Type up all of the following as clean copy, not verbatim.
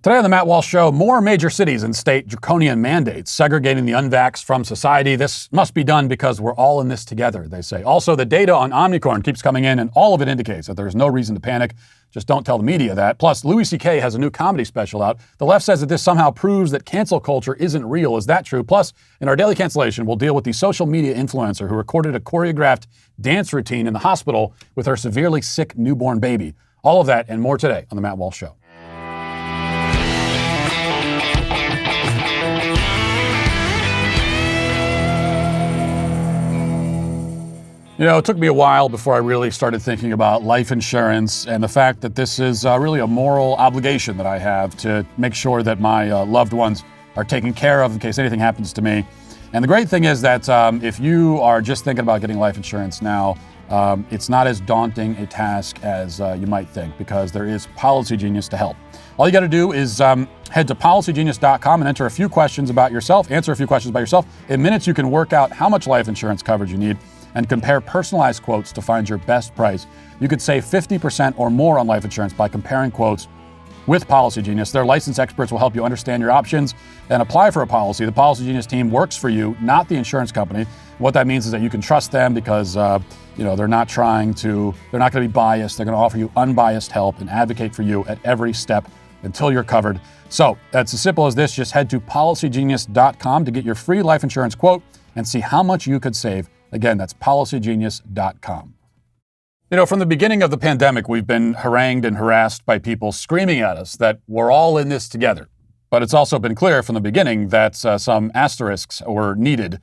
Today on the Matt Walsh Show, more major cities and state draconian mandates segregating the unvaxxed from society. This must be done because we're all in this together, they say. Also, the data on Omnicron keeps coming in, and all of it indicates that there's no reason to panic. Just don't tell the media that. Plus, Louis C.K. has a new comedy special out. The left says that this somehow proves that cancel culture isn't real. Is that true? Plus, in our daily cancellation, we'll deal with the social media influencer who recorded a choreographed dance routine in the hospital with her severely sick newborn baby. All of that and more today on the Matt Walsh Show. You know, it took me a while before I really started thinking about life insurance and the fact that this is really a moral obligation that I have to make sure that my loved ones are taken care of in case anything happens to me. And the great thing is that if you are just thinking about getting life insurance now, it's not as daunting a task as you might think, because there is Policy Genius to help. All you got to do is head to policygenius.com and enter a few questions about yourself, answer a few questions about yourself. In minutes, you can work out how much life insurance coverage you need and compare personalized quotes to find your best price. You could save 50% or more on life insurance by comparing quotes with Policy Genius. Their licensed experts will help you understand your options and apply for a policy. The Policy Genius team works for you, not the insurance company. What that means is that you can trust them because they're not going to be biased. They're going to offer you unbiased help and advocate for you at every step until you're covered. So that's as simple as this. Just head to policygenius.com to get your free life insurance quote and see how much you could save. Again, that's policygenius.com. You know, from the beginning of the pandemic, we've been harangued and harassed by people screaming at us that we're all in this together. But it's also been clear from the beginning that some asterisks were needed,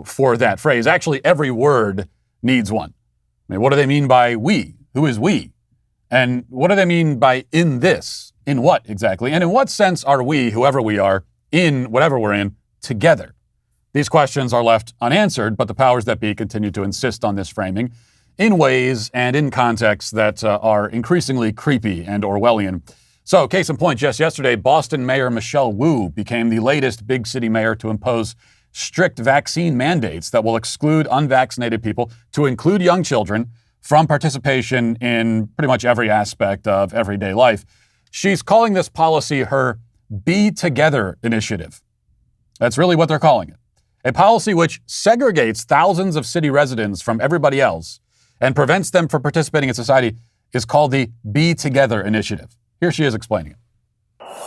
for that phrase. Actually, every word needs one. I mean, what do they mean by we? Who is we? And what do they mean by in this? In what exactly? And in what sense are we, whoever we are, in whatever we're in, together? These questions are left unanswered, but the powers that be continue to insist on this framing in ways and in contexts that are increasingly creepy and Orwellian. So, case in point, just yesterday, Boston Mayor Michelle Wu became the latest big city mayor to impose strict vaccine mandates that will exclude unvaccinated people, to include young children, from participation in pretty much every aspect of everyday life. She's calling this policy her Be Together initiative. That's really what they're calling it. A policy which segregates thousands of city residents from everybody else and prevents them from participating in society is called the Be Together initiative. Here she is explaining it.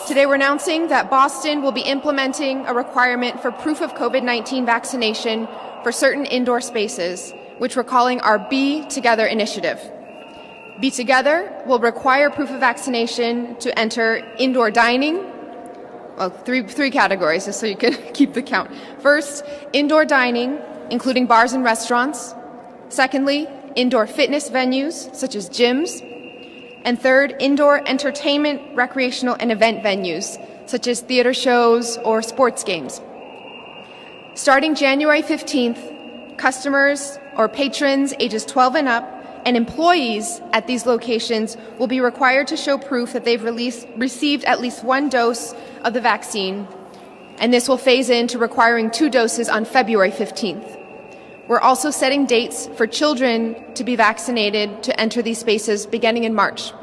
Today we're announcing that Boston will be implementing a requirement for proof of COVID-19 vaccination for certain indoor spaces, which we're calling our Be Together initiative. Be Together will require proof of vaccination to enter indoor dining. Well, three categories, just so you can keep the count. First, indoor dining, including bars and restaurants. Secondly, indoor fitness venues, such as gyms. And third, indoor entertainment, recreational, and event venues, such as theater shows or sports games. Starting January 15th, customers or patrons ages 12 and up and employees at these locations will be required to show proof that they've received at least one dose of the vaccine, and this will phase into requiring 2 doses on February 15th. We're also setting dates for children to be vaccinated to enter these spaces beginning in March.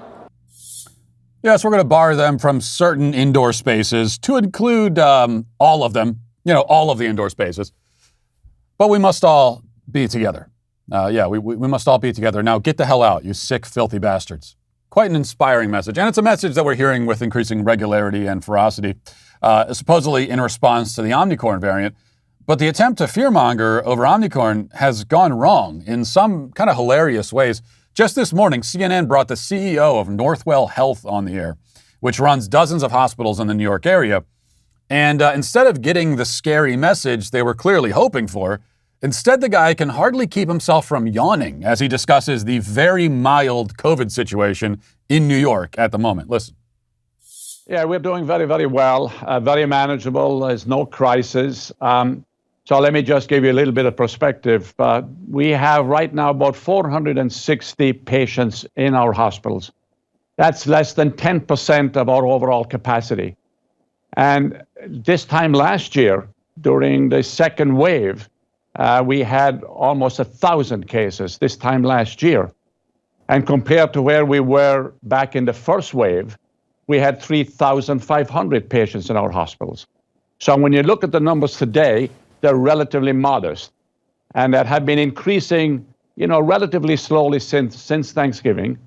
Yes, we're going to bar them from certain indoor spaces to include all of them, all of the indoor spaces. But we must all be together. We must all be together. Now get the hell out, you sick, filthy bastards. Quite an inspiring message. And it's a message that we're hearing with increasing regularity and ferocity, supposedly in response to the Omnicron variant. But the attempt to fearmonger over Omnicron has gone wrong in some kind of hilarious ways. Just this morning, CNN brought the CEO of Northwell Health on the air, which runs dozens of hospitals in the New York area. And instead of getting the scary message they were clearly hoping for, instead the guy can hardly keep himself from yawning as he discusses the very mild COVID situation in New York at the moment. Listen. Yeah, we're doing very, very well, very manageable. There's no crisis. So let me just give you a little bit of perspective. We have right now about 460 patients in our hospitals. That's less than 10% of our overall capacity. And this time last year, during the second wave, we had almost 1,000 cases this time last year. And compared to where we were back in the first wave, we had 3,500 patients in our hospitals. So when you look at the numbers today, they're relatively modest, and that have been increasing, relatively slowly since Thanksgiving.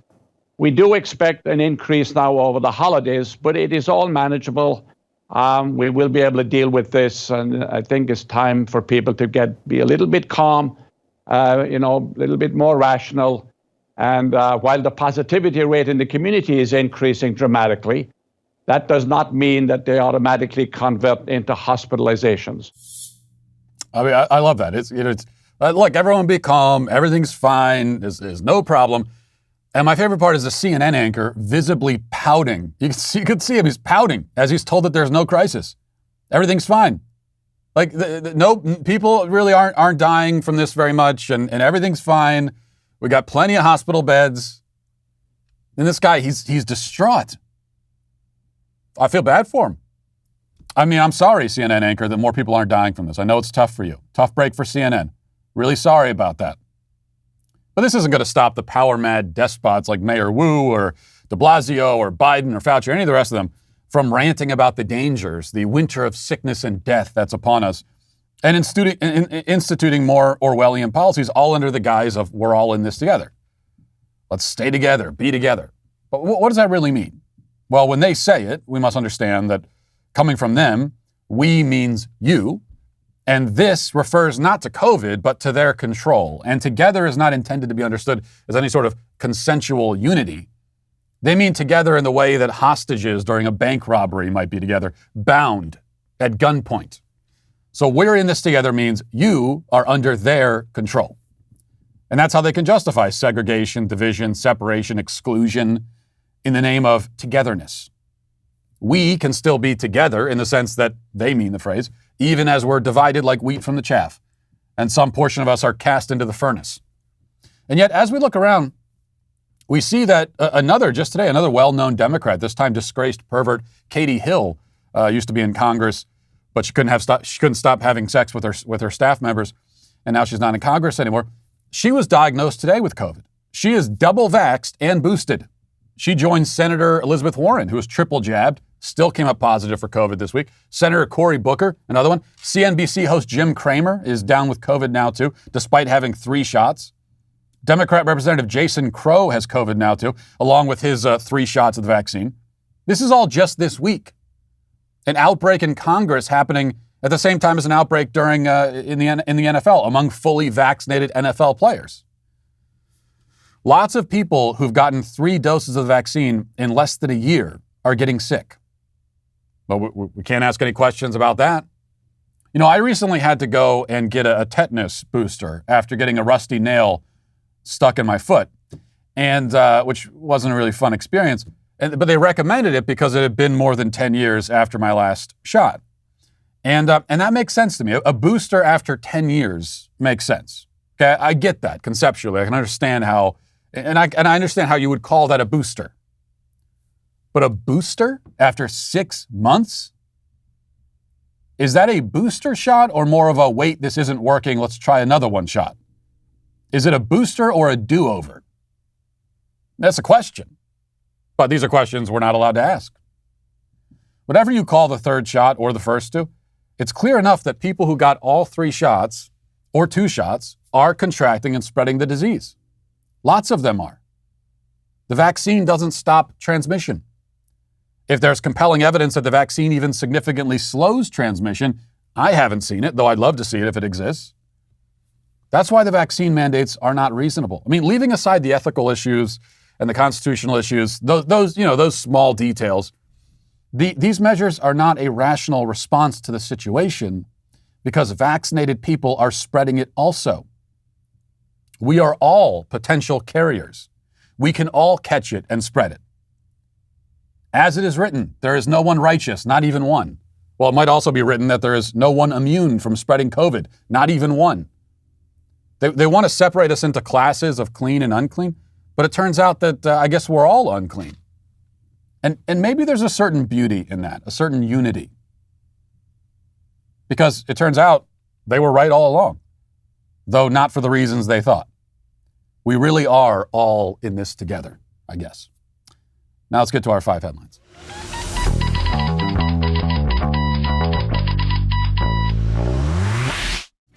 We do expect an increase now over the holidays, but it is all manageable. We will be able to deal with this, and I think it's time for people to be a little bit calm, a little bit more rational. And while the positivity rate in the community is increasing dramatically, that does not mean that they automatically convert into hospitalizations. I mean, I love that. It's look, everyone be calm. Everything's fine. There's no problem. And my favorite part is the CNN anchor visibly pouting. You could see him. He's pouting as he's told that there's no crisis. Everything's fine. Like, no, people really aren't dying from this very much, and everything's fine. We got plenty of hospital beds. And this guy, he's distraught. I feel bad for him. I mean, I'm sorry, CNN anchor, that more people aren't dying from this. I know it's tough for you. Tough break for CNN. Really sorry about that. But this isn't going to stop the power-mad despots like Mayor Wu or de Blasio or Biden or Fauci or any of the rest of them from ranting about the dangers, the winter of sickness and death that's upon us, and instituting more Orwellian policies, all under the guise of we're all in this together. Let's stay together, be together. But what does that really mean? Well, when they say it, we must understand that coming from them, we means you, and this refers not to COVID, but to their control. And together is not intended to be understood as any sort of consensual unity. They mean together in the way that hostages during a bank robbery might be together, bound at gunpoint. So we're in this together means you are under their control. And that's how they can justify segregation, division, separation, exclusion in the name of togetherness. We can still be together in the sense that they mean the phrase, even as we're divided like wheat from the chaff, and some portion of us are cast into the furnace. And yet, as we look around, we see that another well-known Democrat, this time disgraced pervert Katie Hill, used to be in Congress, but she couldn't stop having sex with her staff members, and now she's not in Congress anymore. She was diagnosed today with COVID. She is double vaxxed and boosted. She joined Senator Elizabeth Warren, who was triple jabbed, still came up positive for COVID this week. Senator Cory Booker, another one. CNBC host Jim Cramer is down with COVID now too, despite having 3 shots. Democrat Representative Jason Crow has COVID now too, along with his 3 shots of the vaccine. This is all just this week. An outbreak in Congress happening at the same time as an outbreak during in the NFL among fully vaccinated NFL players. Lots of people who've gotten 3 doses of the vaccine in less than a year are getting sick. But we can't ask any questions about that. I recently had to go and get a tetanus booster after getting a rusty nail stuck in my foot, and which wasn't a really fun experience. But they recommended it because it had been more than 10 years after my last shot. And that makes sense to me. A booster after 10 years makes sense. Okay, I get that conceptually. I can understand how, and I understand how you would call that a booster. But a booster after 6 months? Is that a booster shot or more of a, wait, this isn't working, let's try another one shot? Is it a booster or a do-over? That's a question. But these are questions we're not allowed to ask. Whatever you call the 3rd shot or the first 2, it's clear enough that people who got all 3 shots or 2 shots are contracting and spreading the disease. Lots of them are. The vaccine doesn't stop transmission. If there's compelling evidence that the vaccine even significantly slows transmission, I haven't seen it, though I'd love to see it if it exists. That's why the vaccine mandates are not reasonable. I mean, leaving aside the ethical issues and the constitutional issues, those small details, these measures are not a rational response to the situation because vaccinated people are spreading it also. We are all potential carriers. We can all catch it and spread it. As it is written, there is no one righteous, not even one. Well, it might also be written that there is no one immune from spreading COVID, not even one. They want to separate us into classes of clean and unclean, but it turns out that I guess we're all unclean. And maybe there's a certain beauty in that, a certain unity. Because it turns out they were right all along, though not for the reasons they thought. We really are all in this together, I guess. Now let's get to our 5 headlines.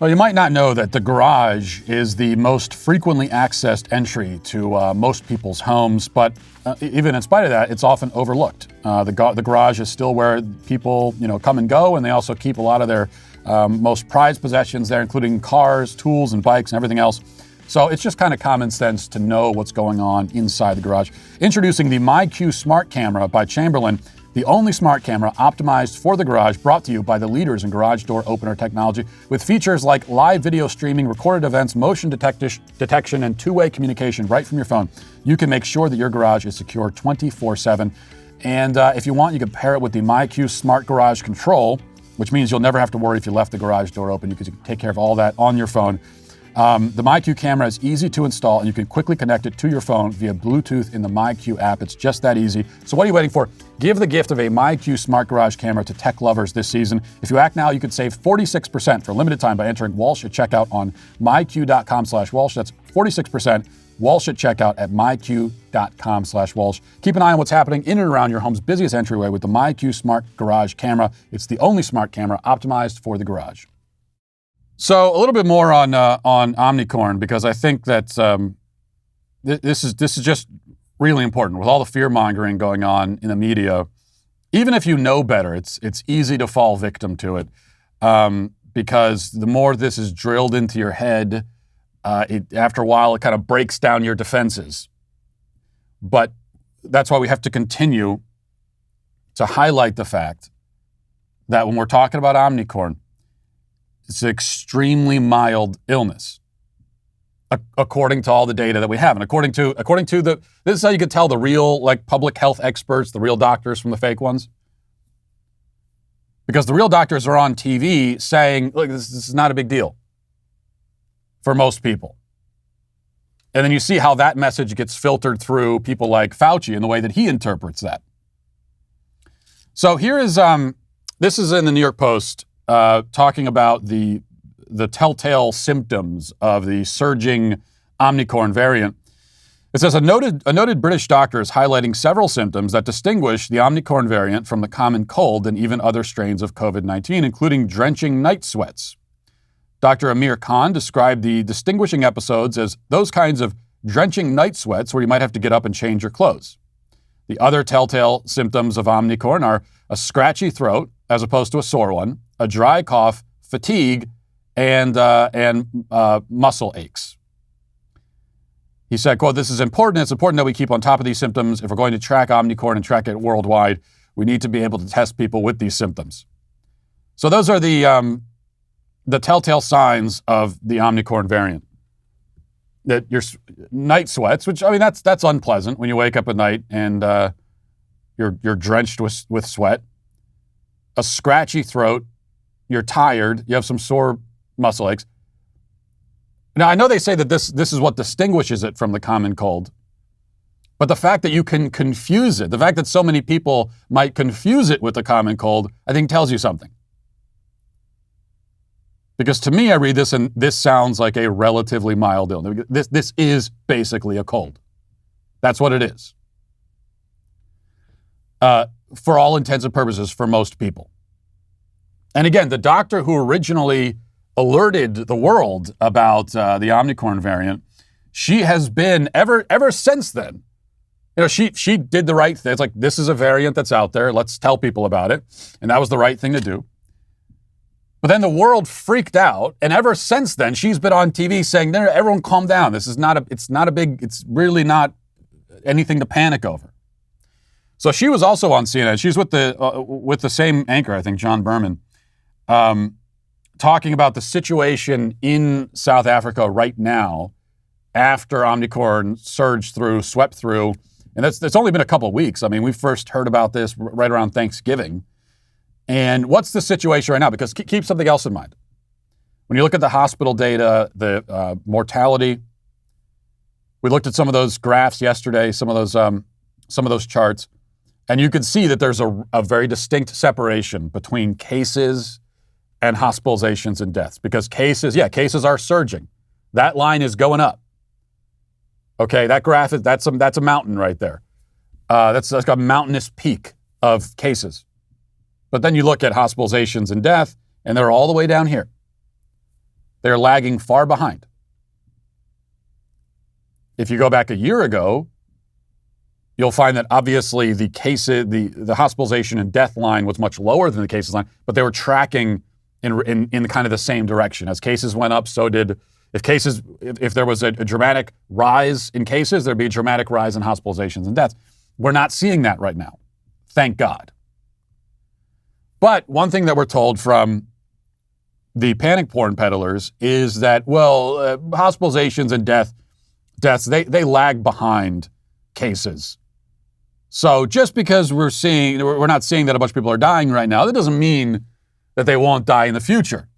Well, you might not know that the garage is the most frequently accessed entry to most people's homes, but even in spite of that, it's often overlooked. The garage is still where people, come and go, and they also keep a lot of their most prized possessions there, including cars, tools, and bikes, and everything else. So it's just kind of common sense to know what's going on inside the garage. Introducing the MyQ Smart Camera by Chamberlain, the only smart camera optimized for the garage, brought to you by the leaders in garage door opener technology, with features like live video streaming, recorded events, motion detection, and two-way communication right from your phone. You can make sure that your garage is secure 24/7. And if you want, you can pair it with the MyQ Smart Garage Control, which means you'll never have to worry if you left the garage door open, because you can take care of all that on your phone. The MyQ camera is easy to install, and you can quickly connect it to your phone via Bluetooth in the MyQ app. It's just that easy. So what are you waiting for? Give the gift of a MyQ Smart Garage camera to tech lovers this season. If you act now, you could save 46% for a limited time by entering Walsh at checkout on myq.com/Walsh. That's 46% Walsh at checkout at myq.com/Walsh. Keep an eye on what's happening in and around your home's busiest entryway with the MyQ Smart Garage camera. It's the only smart camera optimized for the garage. So a little bit more on Omnicron, because I think that this is just really important with all the fear mongering going on in the media. Even if you know better, it's easy to fall victim to it, because the more this is drilled into your head, after a while it kind of breaks down your defenses. But that's why we have to continue to highlight the fact that when we're talking about Omnicron, it's an extremely mild illness, according to all the data that we have, and according to this is how you can tell the real public health experts, the real doctors from the fake ones, because the real doctors are on TV saying, "Look, this is not a big deal for most people," and then you see how that message gets filtered through people like Fauci and the way that he interprets that. So here is this is in the New York Post. Talking about the telltale symptoms of the surging Omnicron variant. It says a noted British doctor is highlighting several symptoms that distinguish the Omnicron variant from the common cold and even other strains of COVID-19, including drenching night sweats. Dr. Amir Khan described the distinguishing episodes as those kinds of drenching night sweats where you might have to get up and change your clothes. The other telltale symptoms of Omnicron are a scratchy throat as opposed to a sore one, a dry cough, fatigue, and muscle aches. He said, quote, "This is important. It's important that we keep on top of these symptoms. If we're going to track Omnicron and track it worldwide, we need to be able to test people with these symptoms." So those are the telltale signs of the Omnicron variant. That your night sweats, which, I mean, that's unpleasant when you wake up at night and you're drenched with sweat. A scratchy throat, you're tired, you have some sore muscle aches. Now, I know they say that this is what distinguishes it from the common cold, but the fact that you can confuse it, the fact that so many people might confuse it with the common cold, I think tells you something. Because to me, I read this and this sounds like a relatively mild illness. This is basically a cold. That's what it is. For all intents and purposes, for most people. And again, the doctor who originally alerted the world about the Omnicron variant, she has been ever since then. She did the right thing. It's like, this is a variant that's out there. Let's tell people about it. And that was the right thing to do. But then the world freaked out, and ever since then, she's been on TV saying, "Everyone, calm down. It's really not anything to panic over." So she was also on CNN. She's with the same anchor, I think, John Berman, talking about the situation in South Africa right now after Omnicron swept through, and it's only been a couple of weeks. I mean, we first heard about this right around Thanksgiving. And what's the situation right now? Because keep something else in mind. When you look at the hospital data, the mortality, we looked at some of those graphs yesterday, some of those charts, and you can see that there's a very distinct separation between cases and hospitalizations and deaths. Because cases are surging. That line is going up. Okay, that graph that's a mountain right there. That's like a mountainous peak of cases. But then you look at hospitalizations and death, and they're all the way down here. They're lagging far behind. If you go back a year ago, you'll find that obviously the hospitalization and death line was much lower than the cases line, but they were tracking in kind of the same direction. As cases went up, so did, if there was a dramatic rise in cases, there'd be a dramatic rise in hospitalizations and deaths. We're not seeing that right now. Thank God. But one thing that we're told from the panic porn peddlers is that, hospitalizations and deaths, they lag behind cases. So just because we're not seeing that a bunch of people are dying right now, that doesn't mean that they won't die in the future.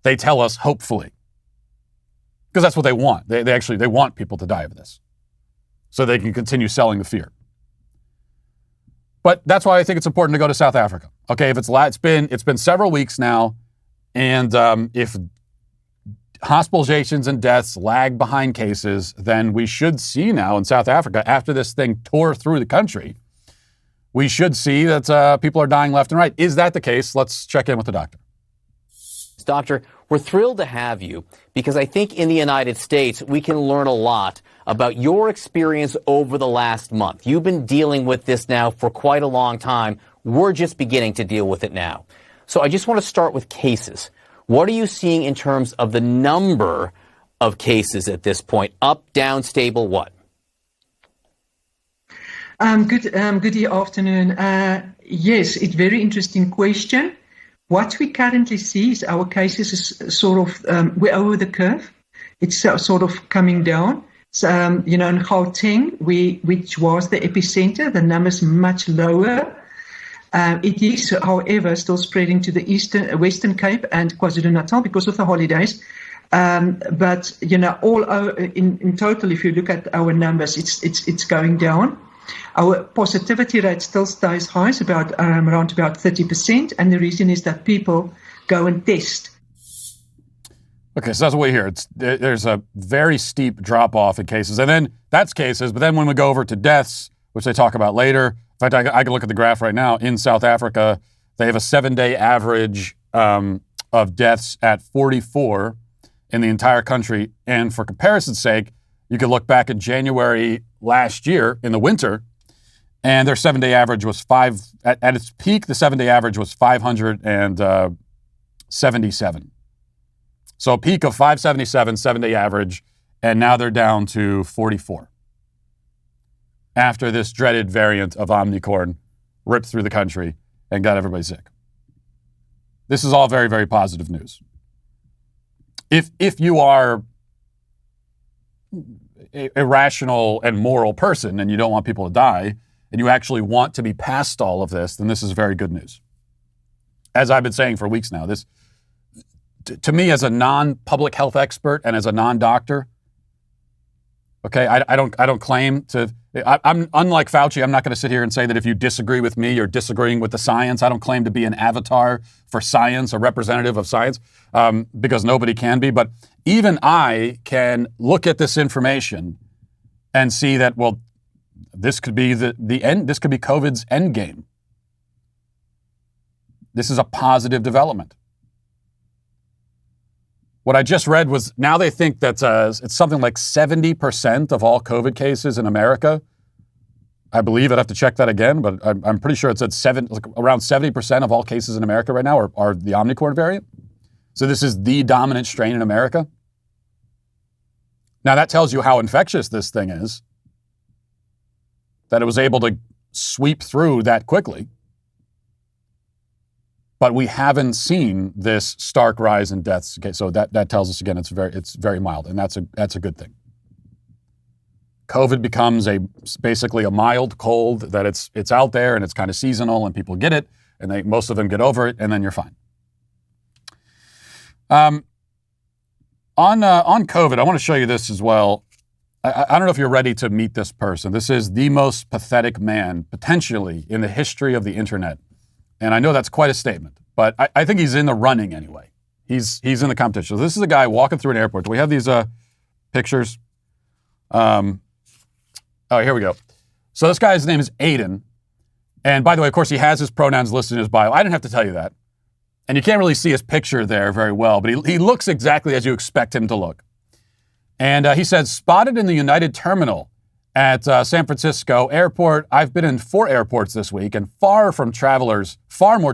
They tell us, hopefully. Because that's what they want. They want people to die of this, so they can continue selling the fear. But that's why I think it's important to go to South Africa. Okay, if it's been several weeks now, and if hospitalizations and deaths lag behind cases, then we should see now in South Africa, after this thing tore through the country, we should see that people are dying left and right. Is that the case? Let's check in with the doctor. Doctor, we're thrilled to have you because I think in the United States, we can learn a lot about your experience over the last month. You've been dealing with this now for quite a long time. We're just beginning to deal with it now. So I just want to start with cases. What are you seeing in terms of the number of cases at this point? Up, down, stable, what? Good afternoon. Yes, it's a very interesting question. What we currently see is our cases is sort of, we're over the curve. It's sort of coming down. So, in Gauteng, which was the epicenter, the numbers much lower. It is, however, still spreading to the Western Cape and KwaZulu-Natal because of the holidays. But all in total, if you look at our numbers, it's going down. Our positivity rate still stays high, it's about around about 30%, and the reason is that people go and test. Okay, so that's what we hear. There's a very steep drop-off in cases, and then that's cases, but then when we go over to deaths, which they talk about later, in fact, I can look at the graph right now. In South Africa, they have a 7-day average of deaths at 44 in the entire country, and for comparison's sake, you could look back in January last year in the winter, and their 7-day average was at its peak, the 7-day average was 577. So a peak of 577, 7-day average, and now they're down to 44. After this dreaded variant of Omnicron ripped through the country and got everybody sick. This is all very, very positive news. If you are a rational and moral person and you don't want people to die and you actually want to be past all of this, then this is very good news. As I've been saying for weeks now, this, to me as a non-public health expert and as a non-doctor, okay, I don't claim to, I'm unlike Fauci, I'm not going to sit here and say that if you disagree with me, you're disagreeing with the science. I don't claim to be an avatar for science, a representative of science, because nobody can be. But even I can look at this information and see that, well, this could be the end. This could be COVID's end game. This is a positive development. What I just read was now they think that it's something like 70% of all COVID cases in America. I believe I'd have to check that again, but I'm pretty sure it said around 70% of all cases in America right now are the Omnicron variant. So this is the dominant strain in America. Now that tells you how infectious this thing is, that it was able to sweep through that quickly. But we haven't seen this stark rise in deaths. Okay, so that tells us again it's very mild, and that's a good thing. COVID becomes basically a mild cold that it's out there and it's kind of seasonal and people get it and most of them get over it and then you're fine. On COVID, I want to show you this as well. I don't know if you're ready to meet this person. This is the most pathetic man potentially in the history of the internet. And I know that's quite a statement, but I think he's in the running anyway. He's in the competition. So this is a guy walking through an airport. Do we have these pictures? Oh, here we go. So this guy's name is Aiden. And by the way, of course, he has his pronouns listed in his bio. I didn't have to tell you that. And you can't really see his picture there very well, but he looks exactly as you expect him to look. And he said, spotted in the United Terminal at San Francisco Airport. I've been in 4 airports this week, and far more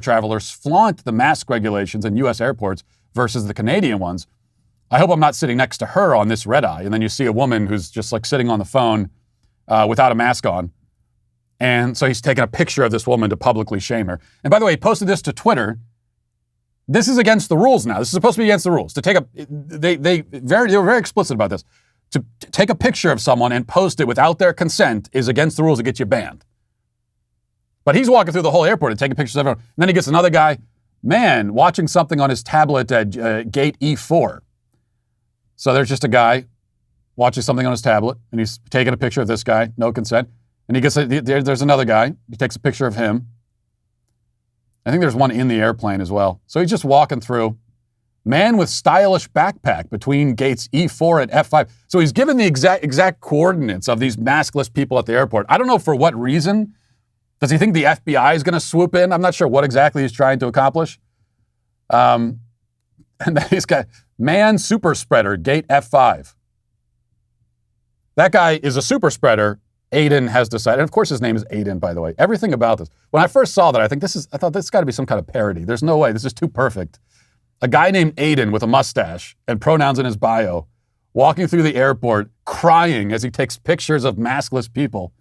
travelers flaunt the mask regulations in U.S. airports versus the Canadian ones. I hope I'm not sitting next to her on this red eye. And then you see a woman who's just like sitting on the phone without a mask on. And so he's taking a picture of this woman to publicly shame her. And by the way, he posted this to Twitter. This is against the rules now. This is supposed to be against the rules. They were very explicit about this. To take a picture of someone and post it without their consent is against the rules. It gets you banned. But he's walking through the whole airport and taking pictures of everyone. And then he gets another guy, watching something on his tablet at gate E4. So there's just a guy watching something on his tablet, and he's taking a picture of this guy, no consent. And there's another guy. He takes a picture of him. I think there's one in the airplane as well. So he's just walking through. Man with stylish backpack between gates E4 and F5. So he's given the exact coordinates of these maskless people at the airport. I don't know for what reason. Does he think the FBI is going to swoop in? I'm not sure what exactly he's trying to accomplish. And then he's got man super spreader, gate F5. That guy is a super spreader. Aiden has decided, and of course his name is Aiden, by the way. Everything about this. When I first saw that, I thought this got to be some kind of parody. There's no way. This is too perfect. A guy named Aiden with a mustache and pronouns in his bio, walking through the airport, crying as he takes pictures of maskless people.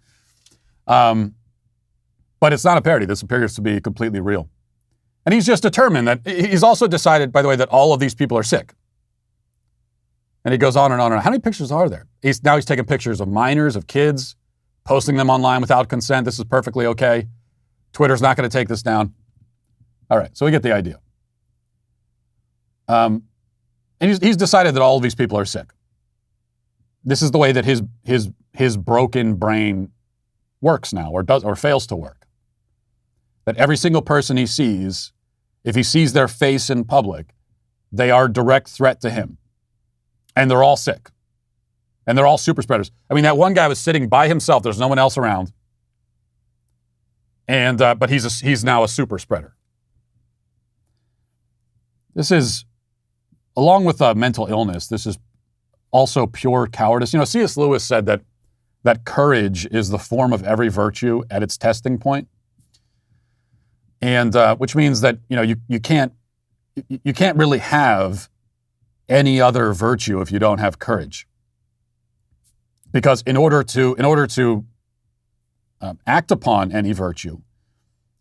But it's not a parody. This appears to be completely real. And he's just determined that, he's also decided, by the way, that all of these people are sick. And he goes on and on and on. How many pictures are there? Now he's taking pictures of minors, of kids, posting them online without consent. This is perfectly okay. Twitter's not going to take this down. All right, so we get the idea. And he's decided that all of these people are sick. This is the way that his broken brain works now, or fails to work. That every single person he sees, if he sees their face in public, they are a direct threat to him. And they're all sick. And they're all super spreaders. I mean, that one guy was sitting by himself. There's no one else around. And but he's now a super spreader. This is, along with mental illness, this is also pure cowardice. You know, C.S. Lewis said that courage is the form of every virtue at its testing point. And which means that, you know, you can't really have any other virtue if you don't have courage. Because in order to act upon any virtue,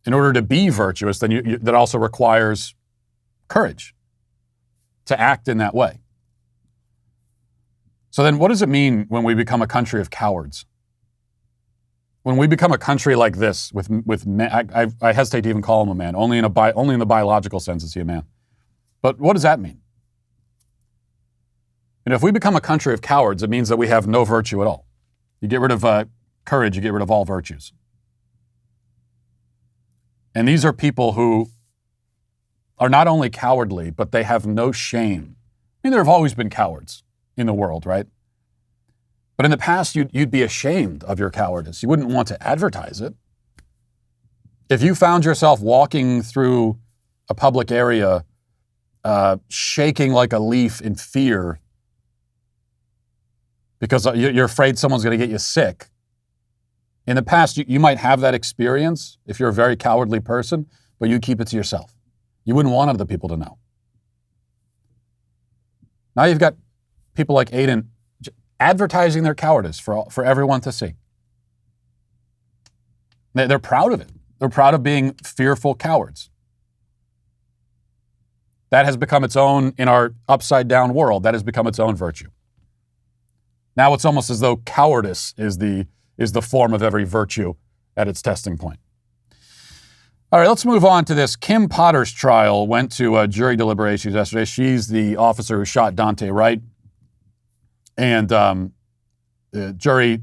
in order to be virtuous, then that also requires courage to act in that way. So then what does it mean when we become a country of cowards? When we become a country like this with men, I hesitate to even call him a man. Only in the biological sense is he a man. But what does that mean? And if we become a country of cowards, it means that we have no virtue at all. You get rid of courage, you get rid of all virtues. And these are people who are not only cowardly, but they have no shame. I mean, there have always been cowards in the world, right? But in the past, you'd be ashamed of your cowardice. You wouldn't want to advertise it. If you found yourself walking through a public area, shaking like a leaf in fear because you're afraid someone's going to get you sick, in the past, you might have that experience if you're a very cowardly person, but you keep it to yourself. You wouldn't want other people to know. Now you've got people like Aiden advertising their cowardice for everyone to see. They're proud of it. They're proud of being fearful cowards. That has become its own, in our upside down world, that has become its own virtue. Now it's almost as though cowardice is the form of every virtue at its testing point. All right, let's move on to this. Kim Potter's trial went to jury deliberations yesterday. She's the officer who shot Dante Wright. And the jury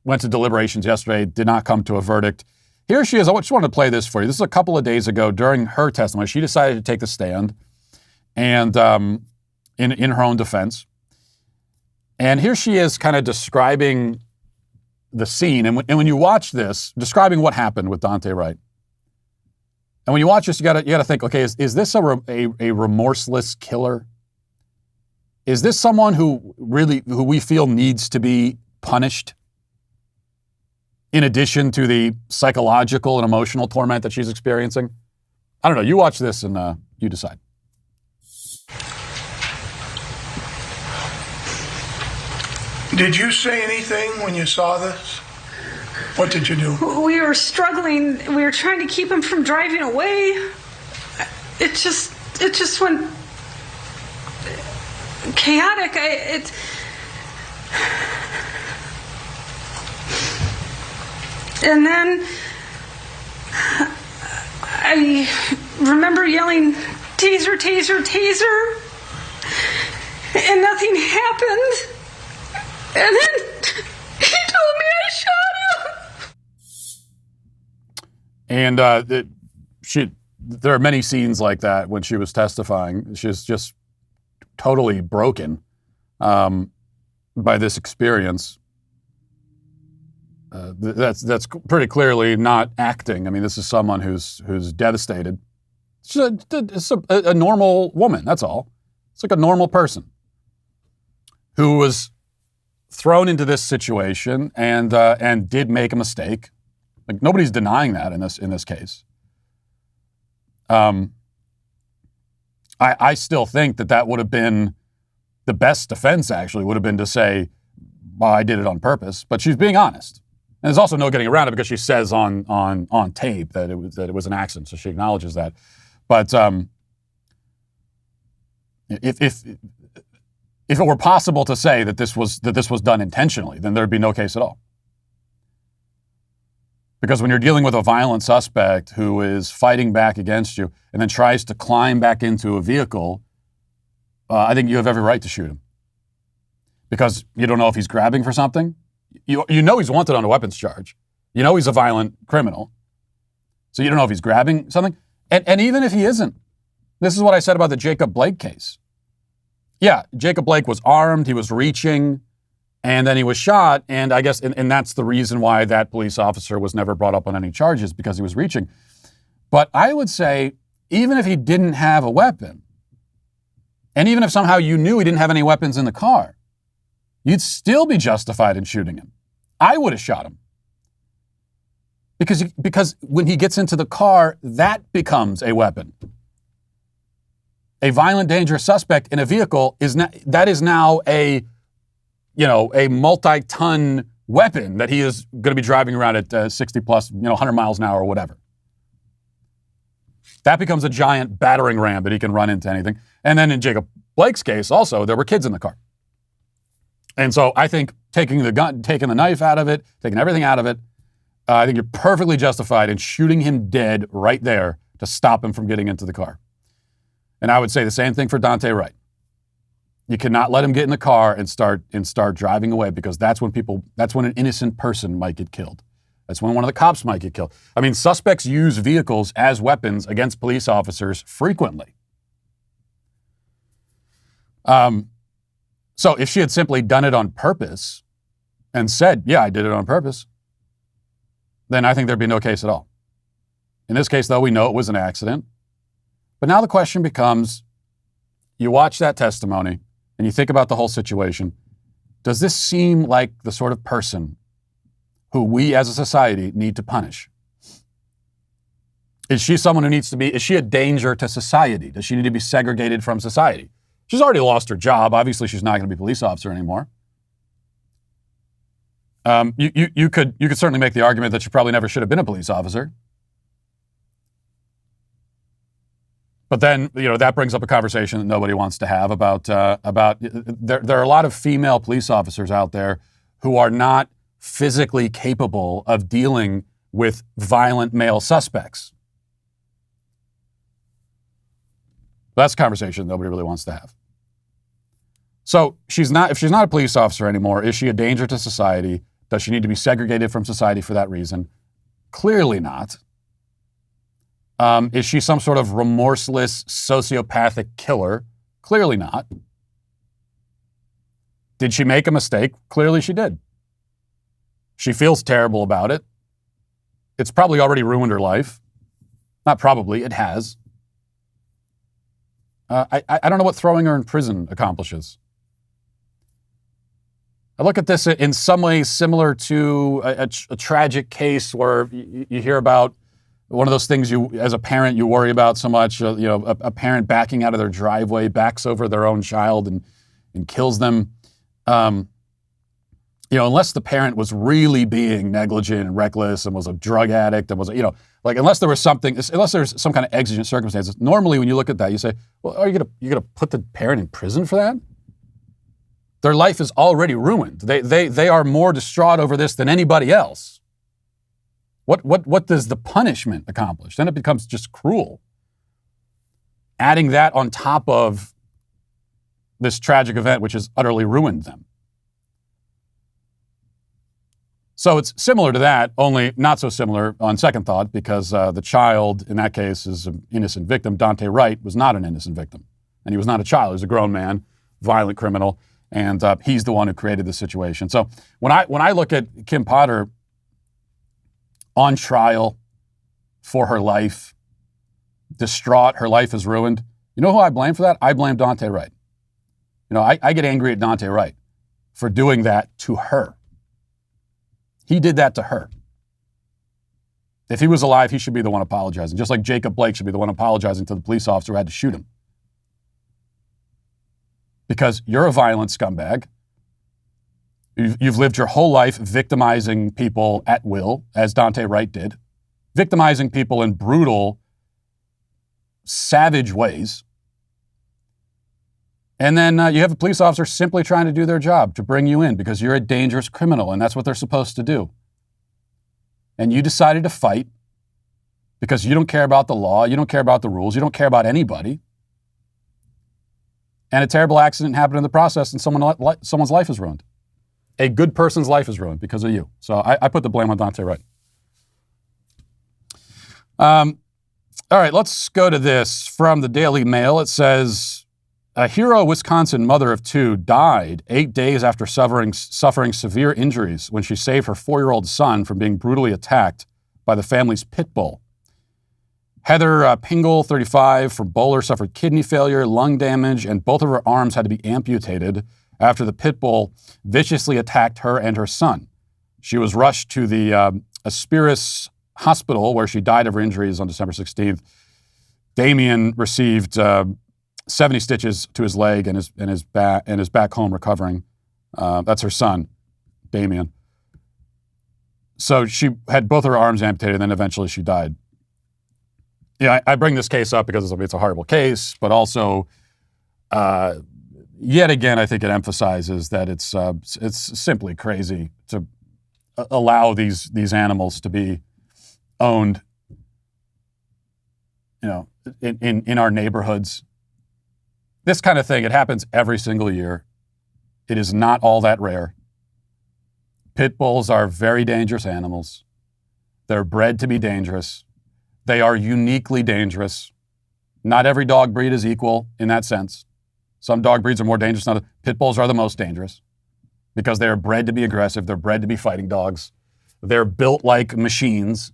went to deliberations yesterday, did not come to a verdict. Here she is. I just wanted to play this for you. This is a couple of days ago during her testimony. She decided to take the stand and in her own defense. And here she is kind of describing the scene. And when you watch this, describing what happened with Dante Wright. And when you watch this, you gotta think, okay, is this a remorseless killer? Is this someone who we feel needs to be punished? In addition to the psychological and emotional torment that she's experiencing? I don't know. You watch this and you decide. Did you say anything when you saw this? What did you do? We were struggling. We were trying to keep him from driving away. It just went chaotic. And then I remember yelling, "Taser, taser, taser," and nothing happened. And then he told me I shot him. And there are many scenes like that when she was testifying. She's just totally broken by this experience. That's pretty clearly not acting. I mean, this is someone who's devastated. It's a normal woman. That's all. It's like a normal person who was thrown into this situation and did make a mistake. Like, nobody's denying that in this case. I still think that would have been the best defense. Actually, would have been to say, "Well, I did it on purpose," but she's being honest. And there's also no getting around it because she says on tape that it was an accident, so she acknowledges that. But if it were possible to say that this was done intentionally, then there'd be no case at all. Because when you're dealing with a violent suspect who is fighting back against you and then tries to climb back into a vehicle, I think you have every right to shoot him. Because you don't know if he's grabbing for something. You know he's wanted on a weapons charge. You know he's a violent criminal. So you don't know if he's grabbing something. And even if he isn't, this is what I said about the Jacob Blake case. Yeah, Jacob Blake was armed, he was reaching, and then he was shot. And I guess, and that's the reason why that police officer was never brought up on any charges, because he was reaching. But I would say, even if he didn't have a weapon, and even if somehow you knew he didn't have any weapons in the car, you'd still be justified in shooting him. I would have shot him. Because when he gets into the car, that becomes a weapon. A violent, dangerous suspect in a vehicle is now a multi-ton weapon that he is going to be driving around at 60 plus, 100 miles an hour or whatever. That becomes a giant battering ram that he can run into anything. And then in Jacob Blake's case, also, there were kids in the car. And so I think taking the gun, taking the knife out of it, taking everything out of it, I think you're perfectly justified in shooting him dead right there to stop him from getting into the car. And I would say the same thing for Dante Wright. You cannot let him get in the car and start driving away, because that's when an innocent person might get killed. That's when one of the cops might get killed. I mean, suspects use vehicles as weapons against police officers frequently. So if she had simply done it on purpose and said, "Yeah, I did it on purpose," then I think there'd be no case at all. In this case, though, we know it was an accident. But now the question becomes, you watch that testimony and you think about the whole situation. Does this seem like the sort of person who we as a society need to punish? Is she someone who is she a danger to society? Does she need to be segregated from society? She's already lost her job. Obviously, she's not going to be a police officer anymore. You could certainly make the argument that she probably never should have been a police officer. But then, that brings up a conversation that nobody wants to have about there are a lot of female police officers out there who are not physically capable of dealing with violent male suspects. That's a conversation nobody really wants to have. So if she's not a police officer anymore, is she a danger to society? Does she need to be segregated from society for that reason? Clearly not. Is she some sort of remorseless, sociopathic killer? Clearly not. Did she make a mistake? Clearly she did. She feels terrible about it. It's probably already ruined her life. Not probably, it has. I don't know what throwing her in prison accomplishes. I look at this in some ways similar to a tragic case where you hear about one of those things you, as a parent, you worry about so much. A parent backing out of their driveway, backs over their own child and kills them. Unless the parent was really being negligent and reckless and was a drug addict and was, unless there's some kind of exigent circumstances. Normally, when you look at that, you say, well, are you gonna put the parent in prison for that? Their life is already ruined. They are more distraught over this than anybody else. What does the punishment accomplish? Then it becomes just cruel. Adding that on top of this tragic event, which has utterly ruined them. So it's similar to that, only not so similar on second thought, because the child in that case is an innocent victim. Dante Wright was not an innocent victim, and he was not a child. He was a grown man, violent criminal, and he's the one who created the situation. So when I look at Kim Potter on trial for her life, distraught, her life is ruined, you know who I blame for that? I blame Dante Wright. I get angry at Dante Wright for doing that to her. He did that to her. If he was alive, he should be the one apologizing, just like Jacob Blake should be the one apologizing to the police officer who had to shoot him. Because you're a violent scumbag. You've lived your whole life victimizing people at will, as Dante Wright did, victimizing people in brutal, savage ways. And then you have a police officer simply trying to do their job, to bring you in because you're a dangerous criminal, and that's what they're supposed to do. And you decided to fight because you don't care about the law, you don't care about the rules, you don't care about anybody. And a terrible accident happened in the process, and someone's life is ruined. A good person's life is ruined because of you. So I put the blame on Dante Wright. All right, let's go to this from the Daily Mail. It says, a Hero, Wisconsin mother of 2 died 8 days after suffering severe injuries when she saved her 4-year-old son from being brutally attacked by the family's Pitbull. Heather Pingle, 35, from Bowler, suffered kidney failure, lung damage, and both of her arms had to be amputated after the Pitbull viciously attacked her and her son. She was rushed to the Aspiris Hospital, where she died of her injuries on December 16th. Damien received 70 stitches to his leg and is back home recovering. That's her son, Damien. So she had both her arms amputated, and then eventually she died. Yeah, I bring this case up because it's a horrible case, but also, yet again, I think it emphasizes that it's simply crazy to allow these animals to be owned, in our neighborhoods. This kind of thing, it happens every single year. It is not all that rare. Pit bulls are very dangerous animals. They're bred to be dangerous. They are uniquely dangerous. Not every dog breed is equal in that sense. Some dog breeds are more dangerous than others. Pit bulls are the most dangerous because they are bred to be aggressive. They're bred to be fighting dogs. They're built like machines.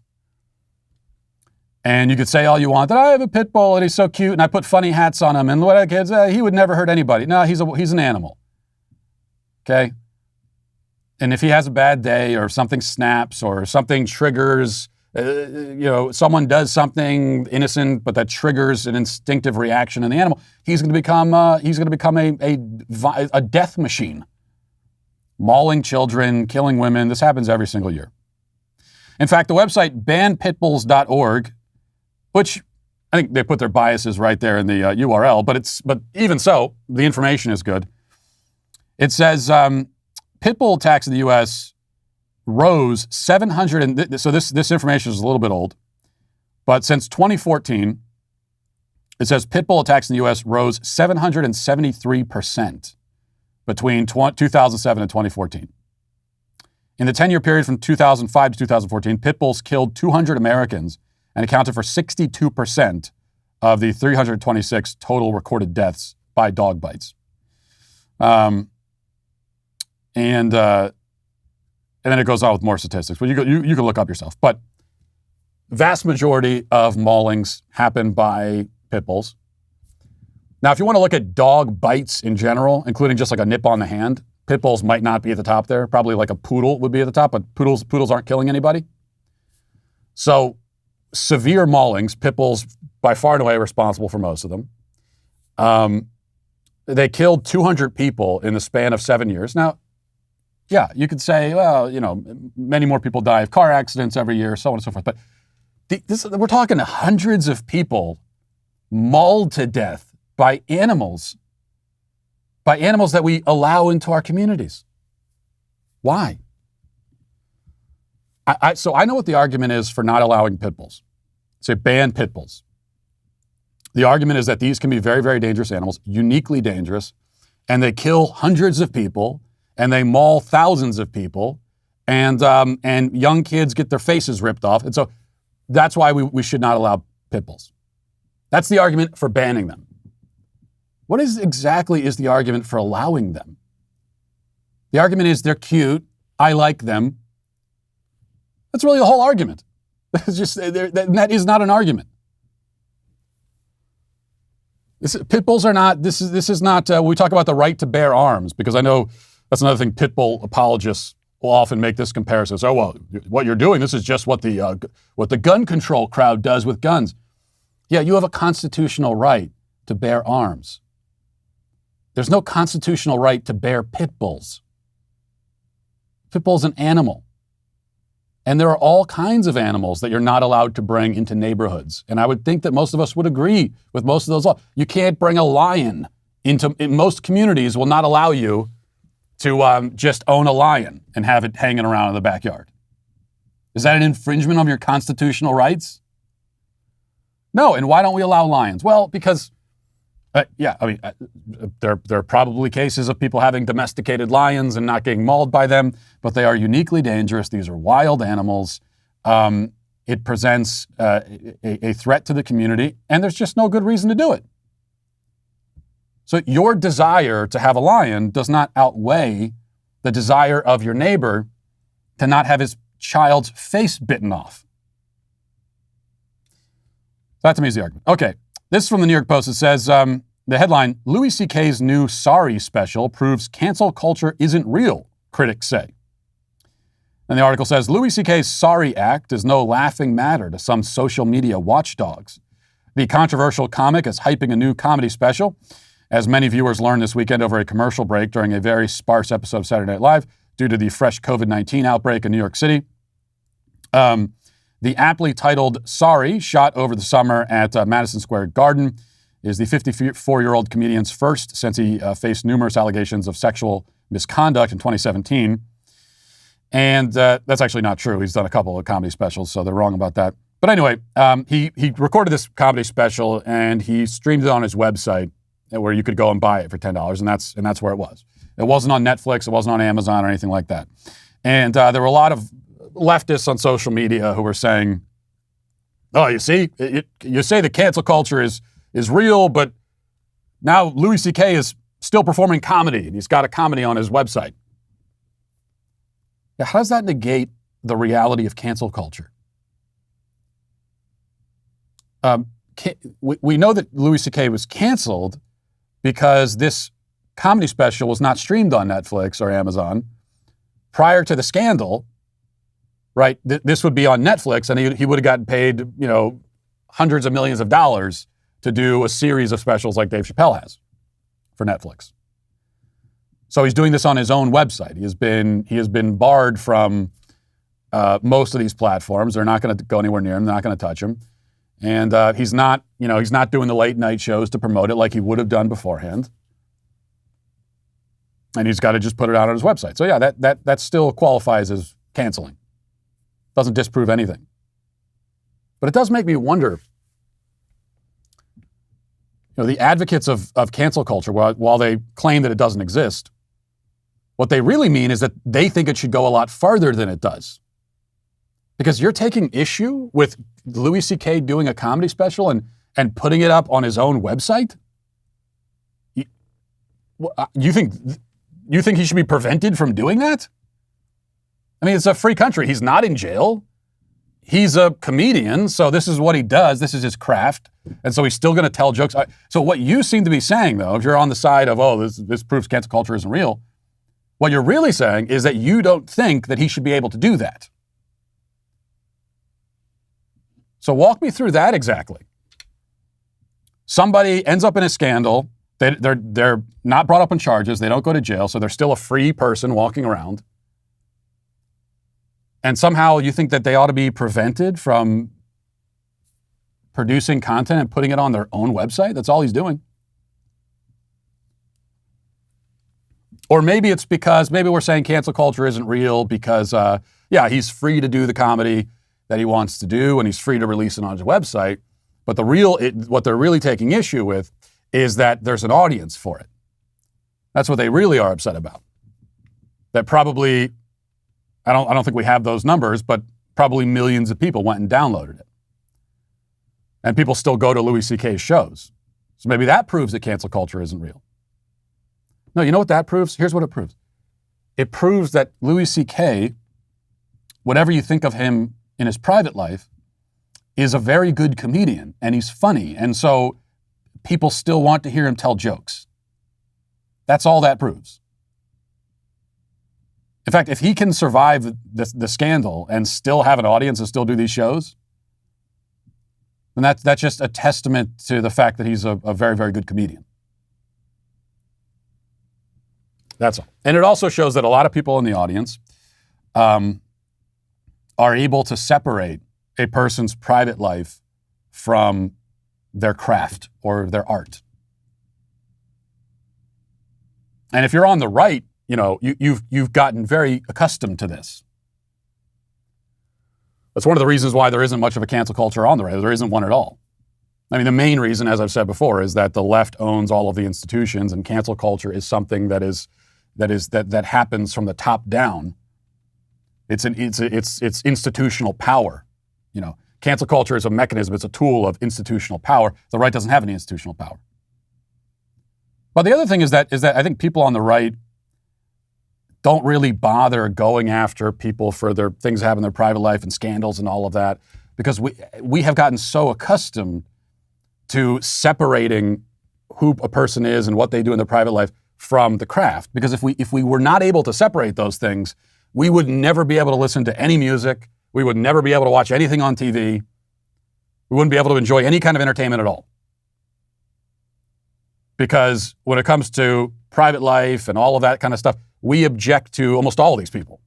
And you could say all you want, that I have a pit bull and he's so cute and I put funny hats on him and what kids, he would never hurt anybody. No, he's an animal. Okay? And if he has a bad day or something snaps or something triggers, someone does something innocent, but that triggers an instinctive reaction in the animal, he's going to become a death machine, mauling children, killing women. This happens every single year. In fact, the website banpitbulls.org, which I think they put their biases right there in the URL, but even so, the information is good. It says pit bull attacks in the U.S. rose 700, so this information is a little bit old, but since 2014, it says pit bull attacks in the U.S. rose 773% between 2007 and 2014. In the 10-year period from 2005 to 2014, pit bulls killed 200 Americans and accounted for 62% of the 326 total recorded deaths by dog bites. And then it goes on with more statistics, but you can look up yourself. But vast majority of maulings happen by pit bulls. Now, if you want to look at dog bites in general, including just like a nip on the hand, pit bulls might not be at the top there. Probably like a poodle would be at the top, but poodles aren't killing anybody. So severe maulings, pit bulls by far and away are responsible for most of them. They killed 200 people in the span of 7 years. Now, yeah, you could say, well, many more people die of car accidents every year, so on and so forth. But we're talking hundreds of people mauled to death by animals that we allow into our communities. Why? So I know what the argument is for not allowing pit bulls. Say ban pit bulls. The argument is that these can be very, very dangerous animals, uniquely dangerous, and they kill hundreds of people, and they maul thousands of people, and young kids get their faces ripped off. And so that's why we should not allow pit bulls. That's the argument for banning them. What exactly is the argument for allowing them? The argument is they're cute, I like them. That's really the whole argument. It's just that is not an argument. Pit bulls are not. This is not. We talk about the right to bear arms, because I know that's another thing. Pit bull apologists will often make this comparison. So, well, what you're doing, this is just what the gun control crowd does with guns. Yeah, you have a constitutional right to bear arms. There's no constitutional right to bear pit bulls. Pit bull's an animal. And there are all kinds of animals that you're not allowed to bring into neighborhoods. And I would think that most of us would agree with most of those laws. You can't bring a lion in most communities will not allow you to just own a lion and have it hanging around in the backyard. Is that an infringement of your constitutional rights? No. And why don't we allow lions? Well, because, there are probably cases of people having domesticated lions and not getting mauled by them, but they are uniquely dangerous. These are wild animals. It presents a threat to the community, and there's just no good reason to do it. So your desire to have a lion does not outweigh the desire of your neighbor to not have his child's face bitten off. That to me is the argument. Okay, this is from the New York Post. It says, the headline, Louis C.K.'s new Sorry special proves cancel culture isn't real, critics say. And the article says, Louis C.K.'s Sorry Act is no laughing matter to some social media watchdogs. The controversial comic is hyping a new comedy special, as many viewers learned this weekend over a commercial break during a very sparse episode of Saturday Night Live due to the fresh COVID-19 outbreak in New York City. The aptly titled Sorry, shot over the summer at Madison Square Garden, is the 54-year-old comedian's first since he faced numerous allegations of sexual misconduct in 2017. And that's actually not true. He's done a couple of comedy specials, so they're wrong about that. But anyway, he recorded this comedy special and he streamed it on his website where you could go and buy it for $10, and that's where it was. It wasn't on Netflix, it wasn't on Amazon or anything like that. And there were a lot of leftists on social media who were saying, "Oh, you see, you say the cancel culture is real, but now Louis C.K. is still performing comedy, and he's got a comedy on his website." Now, how does that negate the reality of cancel culture? We know that Louis C.K. was canceled because this comedy special was not streamed on Netflix or Amazon. Prior to the scandal, right, this would be on Netflix, and he would have gotten paid, hundreds of millions of dollars to do a series of specials like Dave Chappelle has for Netflix. So he's doing this on his own website. He has been barred from most of these platforms. They're not going to go anywhere near him. They're not going to touch him. And he's not doing the late night shows to promote it like he would have done beforehand. And he's got to just put it out on his website. So yeah, that still qualifies as canceling. Doesn't disprove anything. But it does make me wonder, the advocates of cancel culture, while they claim that it doesn't exist, what they really mean is that they think it should go a lot farther than it does. Because you're taking issue with Louis C.K. doing a comedy special and putting it up on his own website? You think he should be prevented from doing that? I mean, it's a free country. He's not in jail. he's a comedian, so this is what he does. This is his craft. And so he's still going to tell jokes. So what you seem to be saying, though, if you're on the side of, oh, this proves cancel culture isn't real, what you're really saying is that you don't think that he should be able to do that. So walk me through that exactly. Somebody ends up in a scandal. They're not brought up on charges. They don't go to jail, so they're still a free person walking around. And somehow you think that they ought to be prevented from producing content and putting it on their own website? That's all he's doing. Or maybe it's because, maybe we're saying cancel culture isn't real because, he's free to do the comedy that he wants to do and he's free to release it on his website. But what they're really taking issue with is that there's an audience for it. That's what they really are upset about. That probably, I don't think we have those numbers, but probably millions of people went and downloaded it. And people still go to Louis C.K.'s shows. So maybe that proves that cancel culture isn't real. No, you know what that proves? Here's what it proves. It proves that Louis C.K., whatever you think of him in his private life, is a very good comedian and he's funny. And so people still want to hear him tell jokes. That's all that proves. In fact, if he can survive the scandal and still have an audience and still do these shows, then that's just a testament to the fact that he's a very, very good comedian. That's all. And it also shows that a lot of people in the audience are able to separate a person's private life from their craft or their art. And if you're on the right, you've gotten very accustomed to this. That's one of the reasons why there isn't much of a cancel culture on the right. There isn't one at all. I mean, the main reason, as I've said before, is that the left owns all of the institutions, and cancel culture is something that happens from the top down. It's institutional power. Cancel culture is a mechanism. It's a tool of institutional power. The right doesn't have any institutional power. But the other thing is that I think people on the right don't really bother going after people for their things that happen in their private life and scandals and all of that, because we have gotten so accustomed to separating who a person is and what they do in their private life from the craft. Because if we were not able to separate those things, we would never be able to listen to any music. We would never be able to watch anything on TV. We wouldn't be able to enjoy any kind of entertainment at all. Because when it comes to private life and all of that kind of stuff, we object to almost all of these people.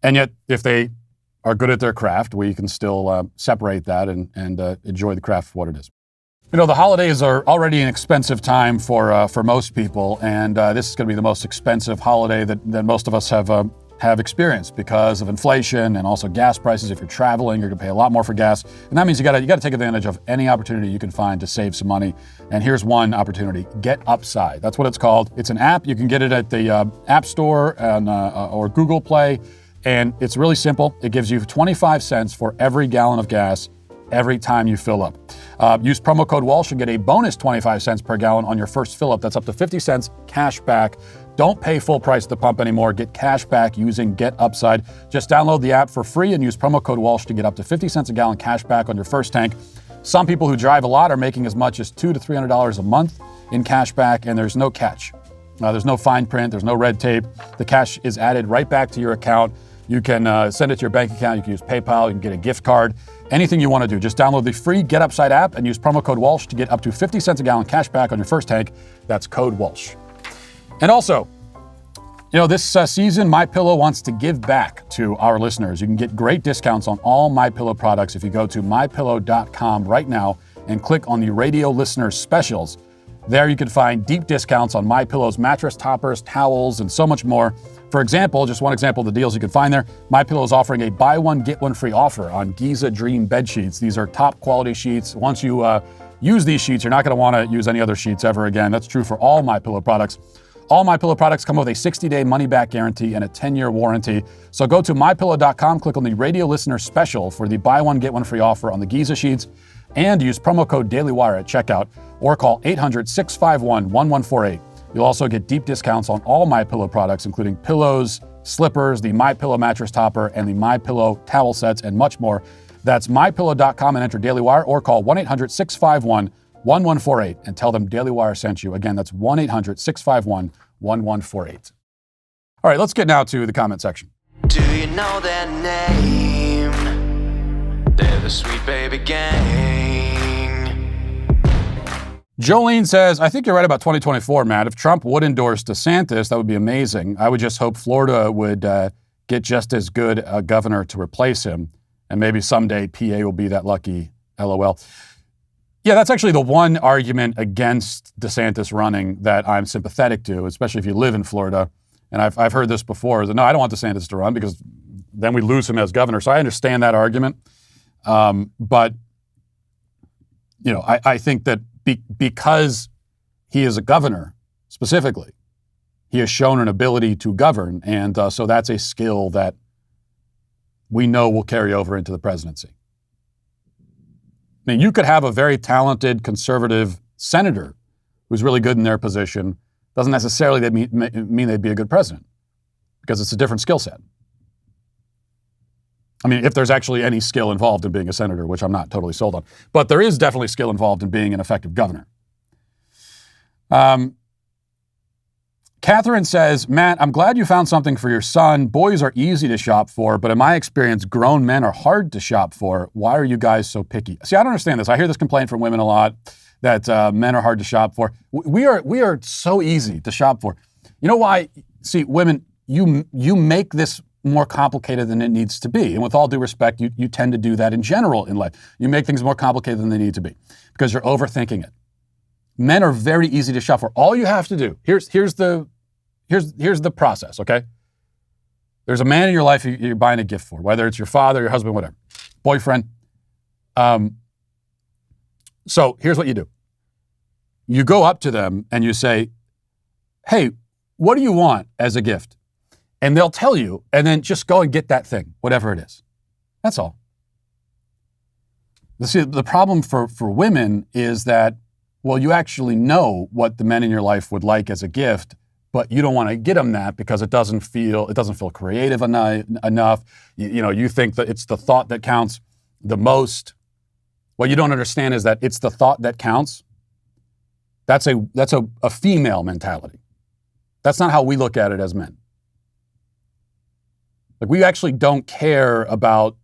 And yet, if they are good at their craft, we can still separate that and enjoy the craft for what it is. The holidays are already an expensive time for most people, and this is going to be the most expensive holiday that most of us have experienced because of inflation and also gas prices. If you're traveling, you're going to pay a lot more for gas, and that means you got to take advantage of any opportunity you can find to save some money. And here's one opportunity: Get Upside. That's what it's called. It's an app. You can get it at the App Store or Google Play, and it's really simple. It gives you 25 cents for every gallon of gas every time you fill up. Use promo code Walsh and get a bonus 25 cents per gallon on your first fill up. That's up to 50 cents cash back. Don't pay full price at the pump anymore. Get cash back using Get Upside. Just download the app for free and use promo code Walsh to get up to 50 cents a gallon cash back on your first tank. Some people who drive a lot are making as much as $200 to $300 a month in cash back, and there's no catch. There's no fine print. There's no red tape. The cash is added right back to your account. You can send it to your bank account. You can use PayPal. You can get a gift card. Anything you want to do. Just download the free Get Upside app and use promo code Walsh to get up to 50 cents a gallon cash back on your first tank. That's code Walsh. And also, this season, MyPillow wants to give back to our listeners. You can get great discounts on all MyPillow products if you go to mypillow.com right now and click on the radio listeners specials. There you can find deep discounts on MyPillow's mattress toppers, towels, and so much more. For example, just one example of the deals you can find there, MyPillow is offering a buy one, get one free offer on Giza Dream bed sheets. These are top quality sheets. Once you use these sheets, you're not going to want to use any other sheets ever again. That's true for all MyPillow products. All MyPillow products come with a 60-day money-back guarantee and a 10-year warranty. So go to mypillow.com, click on the radio listener special for the buy one, get one free offer on the Giza sheets, and use promo code DailyWire at checkout, or call 800-651-1148. You'll also get deep discounts on all MyPillow products, including pillows, slippers, the MyPillow mattress topper, and the MyPillow towel sets, and much more. That's MyPillow.com and enter Daily Wire, or call 1-800-651-1148 and tell them Daily Wire sent you. Again, that's 1-800-651-1148. All right, let's get now to the comment section. Do you know their name? They're the Sweet Baby Gang. Jolene says, I think you're right about 2024, Matt. If Trump would endorse DeSantis, that would be amazing. I would just hope Florida would get just as good a governor to replace him. And maybe someday PA will be that lucky, LOL. Yeah, that's actually the one argument against DeSantis running that I'm sympathetic to, especially if you live in Florida. And I've heard this before, that no, I don't want DeSantis to run because then we lose him as governor. So I understand that argument. But, you know, I think that because he is a governor specifically, he has shown an ability to govern. And so that's a skill that we know will carry over into the presidency. I mean, you could have a very talented conservative senator who's really good in their position. Doesn't necessarily mean they'd be a good president, because it's a different skill set. I mean, if there's actually any skill involved in being a senator, which I'm not totally sold on, but there is definitely skill involved in being an effective governor. Catherine says, Matt, I'm glad you found something for your son. Boys are easy to shop for, but in my experience, grown men are hard to shop for. Why are you guys so picky? See, I don't understand this. I hear this complaint from women a lot, that men are hard to shop for. We are so easy to shop for. You know why? See, women, you make this more complicated than it needs to be. And with all due respect, you tend to do that in general in life. You make things more complicated than they need to be because you're overthinking it. Men are very easy to shop for. All you have to do, here's the process, okay? There's a man in your life you're buying a gift for, whether it's your father, your husband, whatever, boyfriend. So here's what you do. You go up to them and you say, hey, what do you want as a gift? And they'll tell you, and then just go and get that thing, whatever it is. That's all. See, the problem for women is that, well, you actually know what the men in your life would like as a gift, but you don't want to get them that because it doesn't feel creative enough. You think that it's the thought that counts the most. What you don't understand is that it's the thought that counts. That's a female mentality. That's not how we look at it as men. Like, we actually don't care about,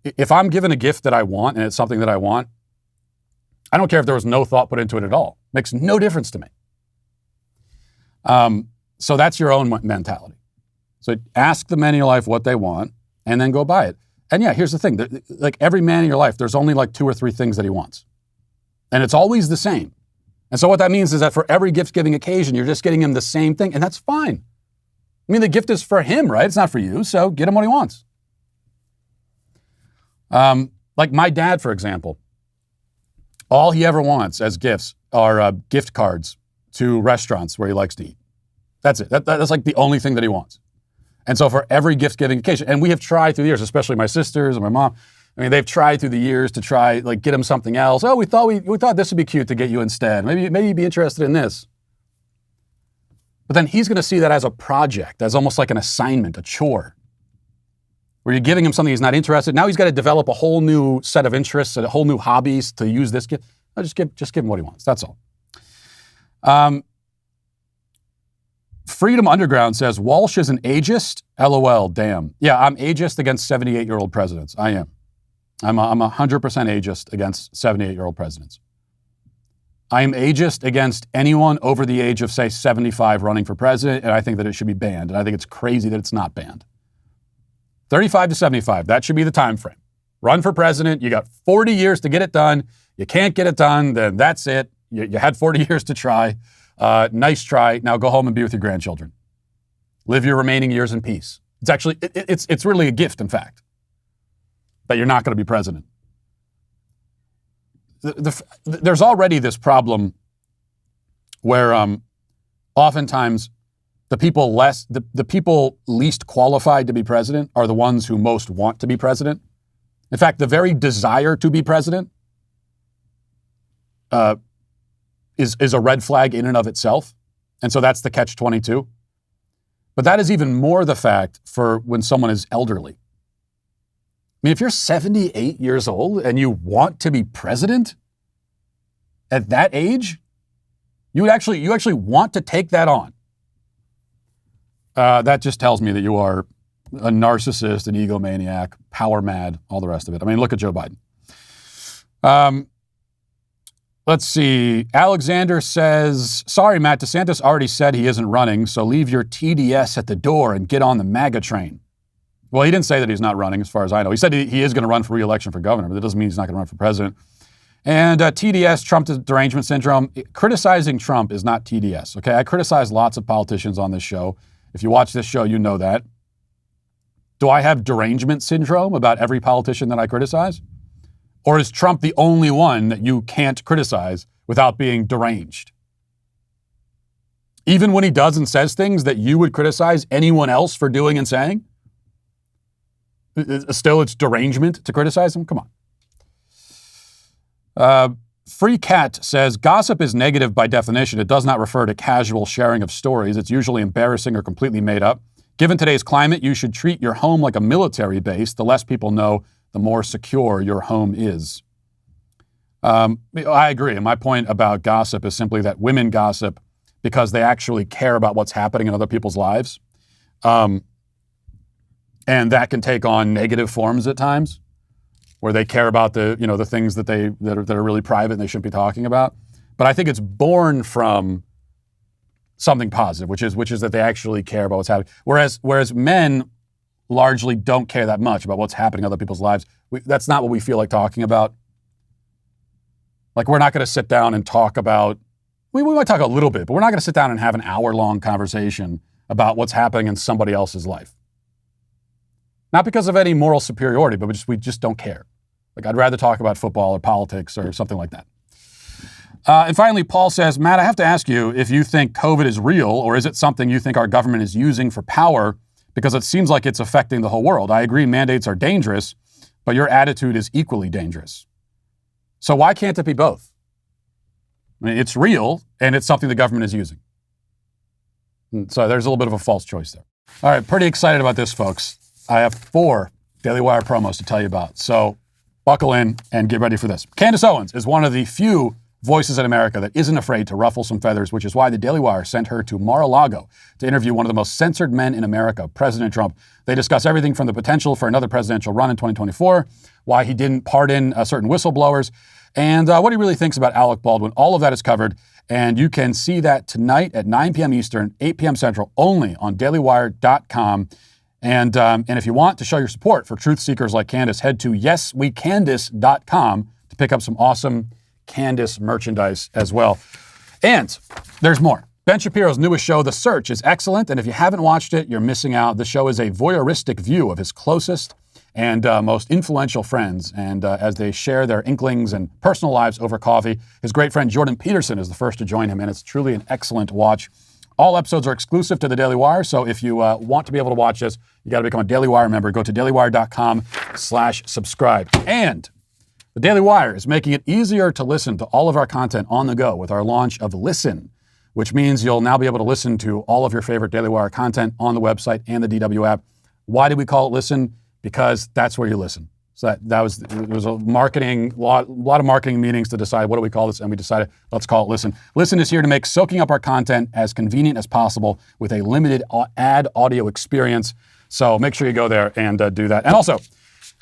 if I'm given a gift that I want and it's something that I want, I don't care if there was no thought put into it at all. Makes no difference to me. So that's your own mentality. So ask the men in your life what they want and then go buy it. And yeah, here's the thing. Like, every man in your life, there's only like 2 or 3 things that he wants. And it's always the same. And so what that means is that for every gift-giving occasion, you're just getting him the same thing, and that's fine. I mean, the gift is for him, right? It's not for you, so get him what he wants. Like my dad, for example, all he ever wants as gifts are gift cards to restaurants where he likes to eat. That's it. That's like the only thing that he wants. And so for every gift-giving occasion, and we have tried through the years, especially my sisters and my mom, I mean, they've tried through the years to try, like, get him something else. Oh, we thought this would be cute to get you instead. Maybe you'd be interested in this. But then he's going to see that as a project, as almost like an assignment, a chore, where you're giving him something he's not interested in. Now he's got to develop a whole new set of interests and a whole new hobbies to use this gift. No, just give him what he wants. That's all. Freedom Underground says, Walsh is an ageist? LOL, damn. Yeah, I'm ageist against 78-year-old presidents. I am. I'm 100% ageist against 78-year-old presidents. I am ageist against anyone over the age of, say, 75 running for president, and I think that it should be banned. And I think it's crazy that it's not banned. 35 to 75, that should be the time frame. Run for president, you got 40 years to get it done. You can't get it done, then that's it. You had 40 years to try. Nice try. Now go home and be with your grandchildren. Live your remaining years in peace. It's actually, it's really a gift, in fact, that you're not going to be president. There's already this problem where oftentimes the people least qualified to be president are the ones who most want to be president. In fact, the very desire to be president is a red flag in and of itself. And so that's the catch-22. But that is even more the fact for when someone is elderly. I mean, if you're 78 years old and you want to be president at that age, you actually want to take that on. That just tells me that you are a narcissist, an egomaniac, power mad, all the rest of it. I mean, look at Joe Biden. Let's see. Alexander says, sorry, Matt, DeSantis already said he isn't running, so leave your TDS at the door and get on the MAGA train. Well, he didn't say that he's not running, as far as I know. He said he is going to run for re-election for governor, but that doesn't mean he's not going to run for president. And TDS, Trump derangement syndrome, criticizing Trump is not TDS, okay? I criticize lots of politicians on this show. If you watch this show, you know that. Do I have derangement syndrome about every politician that I criticize? Or is Trump the only one that you can't criticize without being deranged? Even when he does and says things that you would criticize anyone else for doing and saying? Still, it's derangement to criticize him? Come on. Free Cat says, gossip is negative by definition. It does not refer to casual sharing of stories. It's usually embarrassing or completely made up. Given today's climate, you should treat your home like a military base. The less people know, the more secure your home is. I agree. And my point about gossip is simply that women gossip because they actually care about what's happening in other people's lives. And that can take on negative forms at times, where they care about the things that are really private and they shouldn't be talking about. But I think it's born from something positive, which is that they actually care about what's happening. Whereas men largely don't care that much about what's happening in other people's lives. That's not what we feel like talking about. Like, we're not going to sit down and talk about, we might talk a little bit, but we're not going to sit down and have an hour-long conversation about what's happening in somebody else's life. Not because of any moral superiority, but we just don't care. Like, I'd rather talk about football or politics or something like that. And finally, Paul says, Matt, I have to ask you if you think COVID is real, or is it something you think our government is using for power, because it seems like it's affecting the whole world. I agree mandates are dangerous, but your attitude is equally dangerous. So why can't it be both? I mean, it's real, and it's something the government is using. And so there's a little bit of a false choice there. All right, pretty excited about this, folks. I have 4 Daily Wire promos to tell you about. So buckle in and get ready for this. Candace Owens is one of the few voices in America that isn't afraid to ruffle some feathers, which is why the Daily Wire sent her to Mar-a-Lago to interview one of the most censored men in America, President Trump. They discuss everything from the potential for another presidential run in 2024, why he didn't pardon certain whistleblowers, and what he really thinks about Alec Baldwin. All of that is covered, and you can see that tonight at 9 p.m. Eastern, 8 p.m. Central, only on dailywire.com. And if you want to show your support for truth seekers like Candace, head to yeswecandace.com to pick up some awesome Candace merchandise as well. And there's more. Ben Shapiro's newest show, The Search, is excellent. And if you haven't watched it, you're missing out. The show is a voyeuristic view of his closest and most influential friends. And as they share their inklings and personal lives over coffee, his great friend Jordan Peterson is the first to join him. And it's truly an excellent watch. All episodes are exclusive to the Daily Wire. So if you want to be able to watch this, you got to become a Daily Wire member. Go to dailywire.com/subscribe. And the Daily Wire is making it easier to listen to all of our content on the go with our launch of Listen, which means you'll now be able to listen to all of your favorite Daily Wire content on the website and the DW app. Why did we call it Listen? Because that's where you listen. So it was a lot of marketing meetings to decide what do we call this, and we decided let's call it Listen. Listen is here to make soaking up our content as convenient as possible with a limited ad audio experience. So make sure you go there and do that. And also,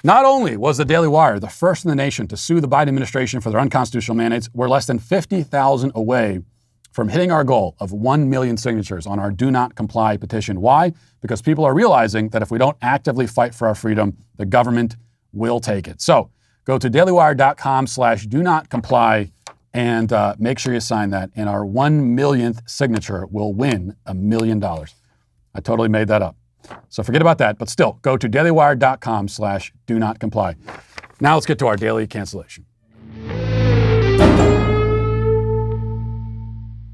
not only was the Daily Wire the first in the nation to sue the Biden administration for their unconstitutional mandates, we're less than 50,000 away from hitting our goal of 1 million signatures on our Do Not Comply petition. Why? Because people are realizing that if we don't actively fight for our freedom, the government will take it. So go to dailywire.com/do-not-comply and make sure you sign that. And our 1 millionth signature will win $1 million. I totally made that up. So forget about that, but still, go to dailywire.com/do-not-comply. Now let's get to our daily cancellation.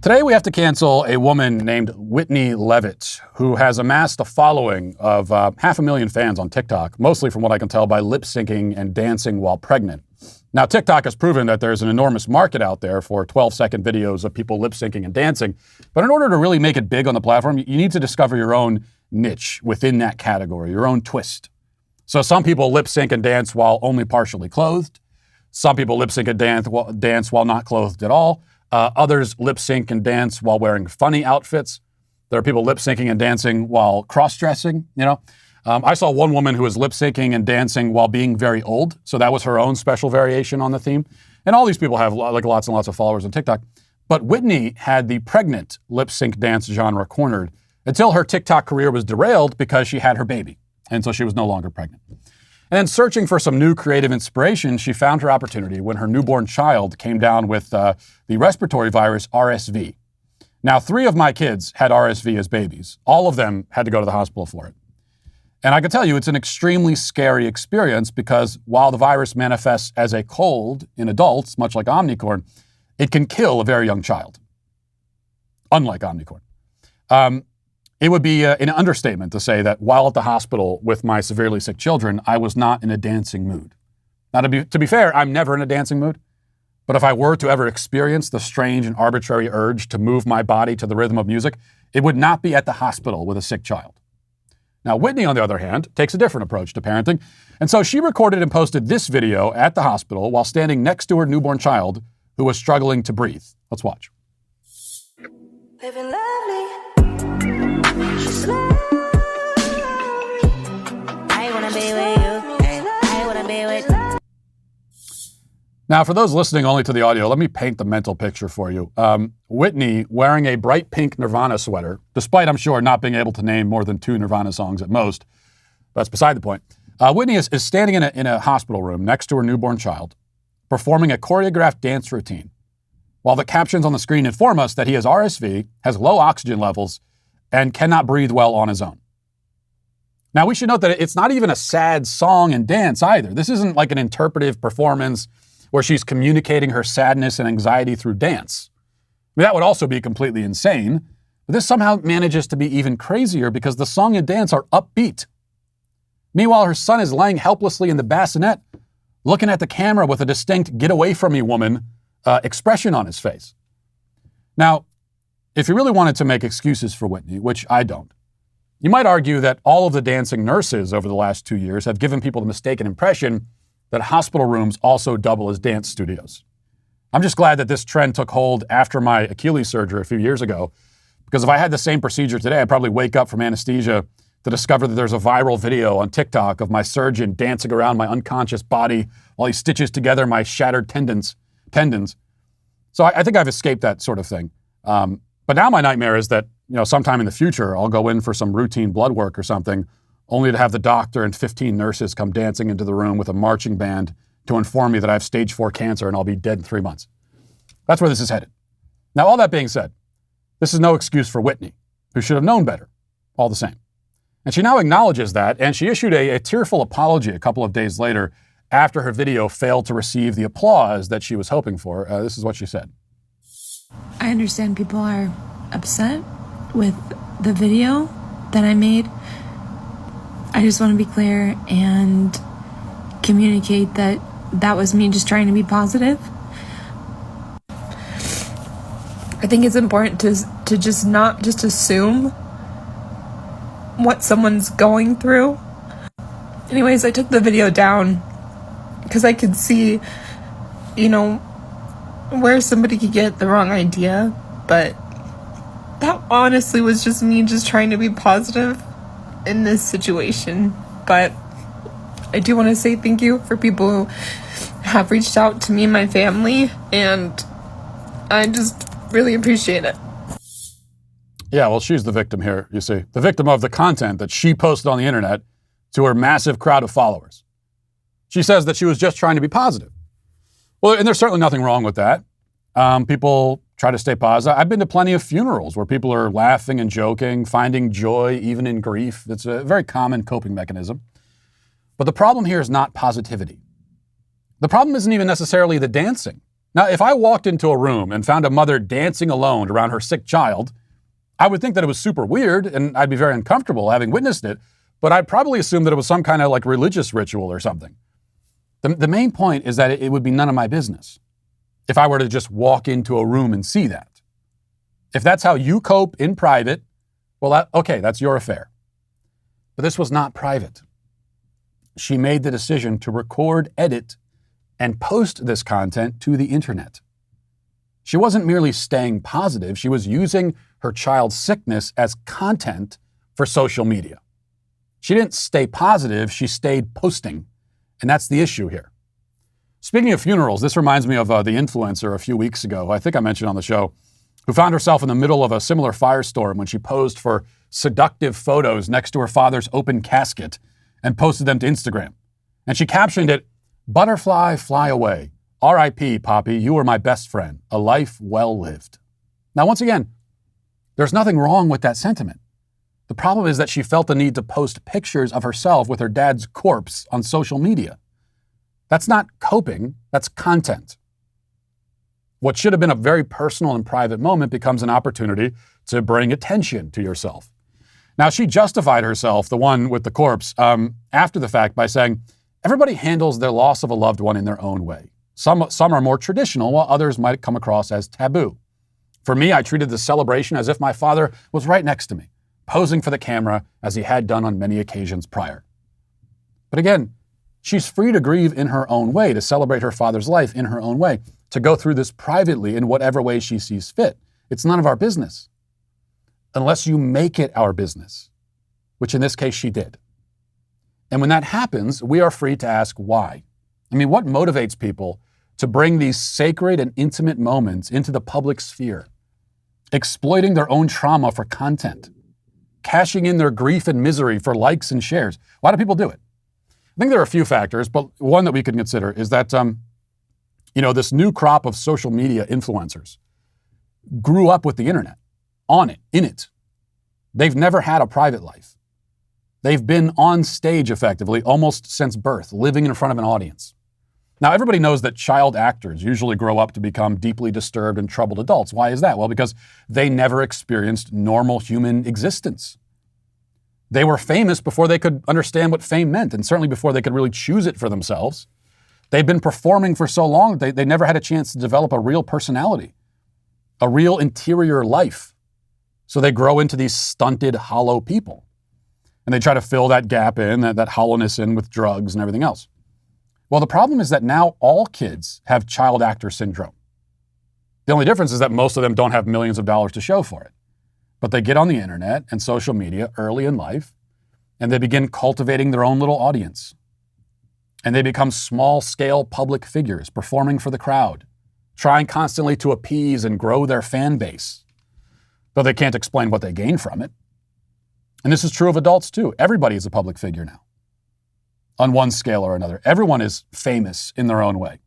Today we have to cancel a woman named Whitney Leavitt, who has amassed a following of 500,000 fans on TikTok, mostly from what I can tell by lip syncing and dancing while pregnant. Now, TikTok has proven that there's an enormous market out there for 12-second videos of people lip-syncing and dancing. But in order to really make it big on the platform, you need to discover your own niche within that category, your own twist. So some people lip-sync and dance while only partially clothed. Some people lip-sync and dance while not clothed at all. Others lip-sync and dance while wearing funny outfits. There are people lip-syncing and dancing while cross-dressing, I saw one woman who was lip-syncing and dancing while being very old. So that was her own special variation on the theme. And all these people have like lots and lots of followers on TikTok. But Whitney had the pregnant lip-sync dance genre cornered until her TikTok career was derailed because she had her baby. And so she was no longer pregnant. And then searching for some new creative inspiration, she found her opportunity when her newborn child came down with the respiratory virus RSV. Now, 3 of my kids had RSV as babies. All of them had to go to the hospital for it. And I can tell you it's an extremely scary experience because while the virus manifests as a cold in adults, much like Omnicron, it can kill a very young child, unlike Omnicron. It would be an understatement to say that while at the hospital with my severely sick children, I was not in a dancing mood. Now, to be fair, I'm never in a dancing mood. But if I were to ever experience the strange and arbitrary urge to move my body to the rhythm of music, it would not be at the hospital with a sick child. Now, Whitney, on the other hand, takes a different approach to parenting. And so she recorded and posted this video at the hospital while standing next to her newborn child who was struggling to breathe. Let's watch. Living lovely. She's lovely. I wanna be with you. I wanna be with you. Now, for those listening only to the audio, let me paint the mental picture for you. Whitney wearing a bright pink Nirvana sweater, despite, I'm sure, not being able to name more than 2 Nirvana songs at most. That's beside the point. Whitney is standing in a hospital room next to her newborn child, performing a choreographed dance routine, while the captions on the screen inform us that he has RSV, has low oxygen levels, and cannot breathe well on his own. Now, we should note that it's not even a sad song and dance either. This isn't like an interpretive performance where she's communicating her sadness and anxiety through dance. I mean, that would also be completely insane, but this somehow manages to be even crazier because the song and dance are upbeat. Meanwhile, her son is laying helplessly in the bassinet, looking at the camera with a distinct "get away from me, woman" expression on his face. Now, if you really wanted to make excuses for Whitney, which I don't, you might argue that all of the dancing nurses over the last 2 years have given people the mistaken impression that hospital rooms also double as dance studios. I'm just glad that this trend took hold after my Achilles surgery a few years ago, because if I had the same procedure today, I'd probably wake up from anesthesia to discover that there's a viral video on TikTok of my surgeon dancing around my unconscious body while he stitches together my shattered tendons. So I think I've escaped that sort of thing. But now my nightmare is that, sometime in the future, I'll go in for some routine blood work or something, only to have the doctor and 15 nurses come dancing into the room with a marching band to inform me that I have stage 4 cancer and I'll be dead in 3 months. That's where this is headed. Now, all that being said, this is no excuse for Whitney, who should have known better, all the same. And she now acknowledges that, and she issued a tearful apology a couple of days later after her video failed to receive the applause that she was hoping for. This is what she said. I understand people are upset with the video that I made. I just want to be clear and communicate that that was me just trying to be positive. I think it's important to just not just assume what someone's going through. Anyways, I took the video down because I could see, where somebody could get the wrong idea, but that honestly was just me just trying to be positive in this situation. But I do want to say thank you for people who have reached out to me and my family, and I just really appreciate it. Yeah, well, she's the victim here, you see. The victim of the content that she posted on the internet to her massive crowd of followers. She says that she was just trying to be positive. Well, and there's certainly nothing wrong with that. People try to stay positive. I've been to plenty of funerals where people are laughing and joking, finding joy even in grief. It's a very common coping mechanism. But the problem here is not positivity. The problem isn't even necessarily the dancing. Now, if I walked into a room and found a mother dancing alone around her sick child, I would think that it was super weird and I'd be very uncomfortable having witnessed it, but I'd probably assume that it was some kind of like religious ritual or something. The main point is that it would be none of my business if I were to just walk into a room and see that. If that's how you cope in private, well, that's your affair. But this was not private. She made the decision to record, edit, and post this content to the internet. She wasn't merely staying positive, she was using her child's sickness as content for social media. She didn't stay positive, she stayed posting. And that's the issue here. Speaking of funerals, this reminds me of the influencer a few weeks ago, who I think I mentioned on the show, who found herself in the middle of a similar firestorm when she posed for seductive photos next to her father's open casket and posted them to Instagram. And she captioned it, "Butterfly, fly away. R.I.P. Poppy, you were my best friend. A life well lived." Now, once again, there's nothing wrong with that sentiment. The problem is that she felt the need to post pictures of herself with her dad's corpse on social media. That's not coping, that's content. What should have been a very personal and private moment becomes an opportunity to bring attention to yourself. Now, she justified herself, the one with the corpse, after the fact by saying, everybody handles their loss of a loved one in their own way. Some are more traditional, while others might come across as taboo. For me, I treated the celebration as if my father was right next to me, posing for the camera as he had done on many occasions prior. But again, she's free to grieve in her own way, to celebrate her father's life in her own way, to go through this privately in whatever way she sees fit. It's none of our business. Unless you make it our business, which in this case she did. And when that happens, we are free to ask why. I mean, what motivates people to bring these sacred and intimate moments into the public sphere, exploiting their own trauma for content, cashing in their grief and misery for likes and shares? Why do people do it? I think there are a few factors, but one that we can consider is that, this new crop of social media influencers grew up with the internet, in it. They've never had a private life. They've been on stage effectively almost since birth, living in front of an audience. Now, everybody knows that child actors usually grow up to become deeply disturbed and troubled adults. Why is that? Well, because they never experienced normal human existence. They were famous before they could understand what fame meant, and certainly before they could really choose it for themselves. They've been performing for so long, they never had a chance to develop a real personality, a real interior life. So they grow into these stunted, hollow people. And they try to fill that gap in, that hollowness in with drugs and everything else. Well, the problem is that now all kids have child actor syndrome. The only difference is that most of them don't have millions of dollars to show for it. But they get on the internet and social media early in life, and they begin cultivating their own little audience. And they become small-scale public figures, performing for the crowd, trying constantly to appease and grow their fan base, though they can't explain what they gain from it. And this is true of adults too. Everybody is a public figure now, on one scale or another. Everyone is famous in their own way.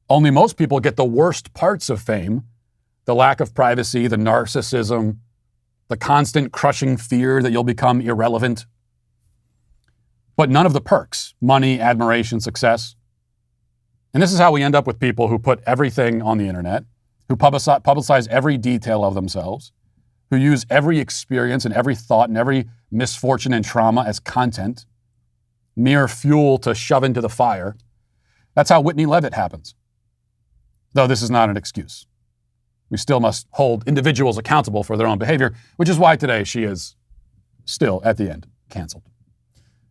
Only most people get the worst parts of fame, the lack of privacy, the narcissism, the constant crushing fear that you'll become irrelevant. But none of the perks, money, admiration, success. And this is how we end up with people who put everything on the internet, who publicize every detail of themselves, who use every experience and every thought and every misfortune and trauma as content, mere fuel to shove into the fire. That's how Whitney Leavitt happens. Though this is not an excuse. We still must hold individuals accountable for their own behavior, which is why today she is still, at the end, canceled.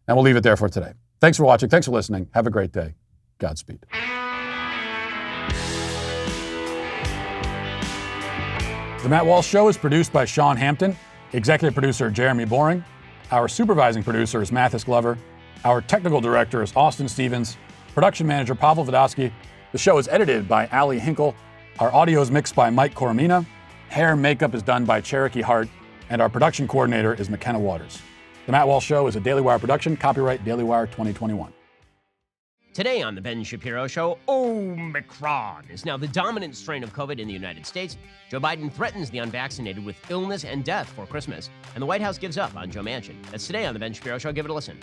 And we'll leave it there for today. Thanks for watching. Thanks for listening. Have a great day. Godspeed. The Matt Walsh Show is produced by Sean Hampton, executive producer Jeremy Boring. Our supervising producer is Mathis Glover. Our technical director is Austin Stevens. Production manager Pavel Vodosky. The show is edited by Ali Hinkle. Our audio is mixed by Mike Coromina. Hair and makeup is done by Cherokee Hart. And our production coordinator is McKenna Waters. The Matt Walsh Show is a Daily Wire production. Copyright Daily Wire 2021. Today on The Ben Shapiro Show, Omnicron is now the dominant strain of COVID in the United States. Joe Biden threatens the unvaccinated with illness and death for Christmas, and the White House gives up on Joe Manchin. That's today on The Ben Shapiro Show. Give it a listen.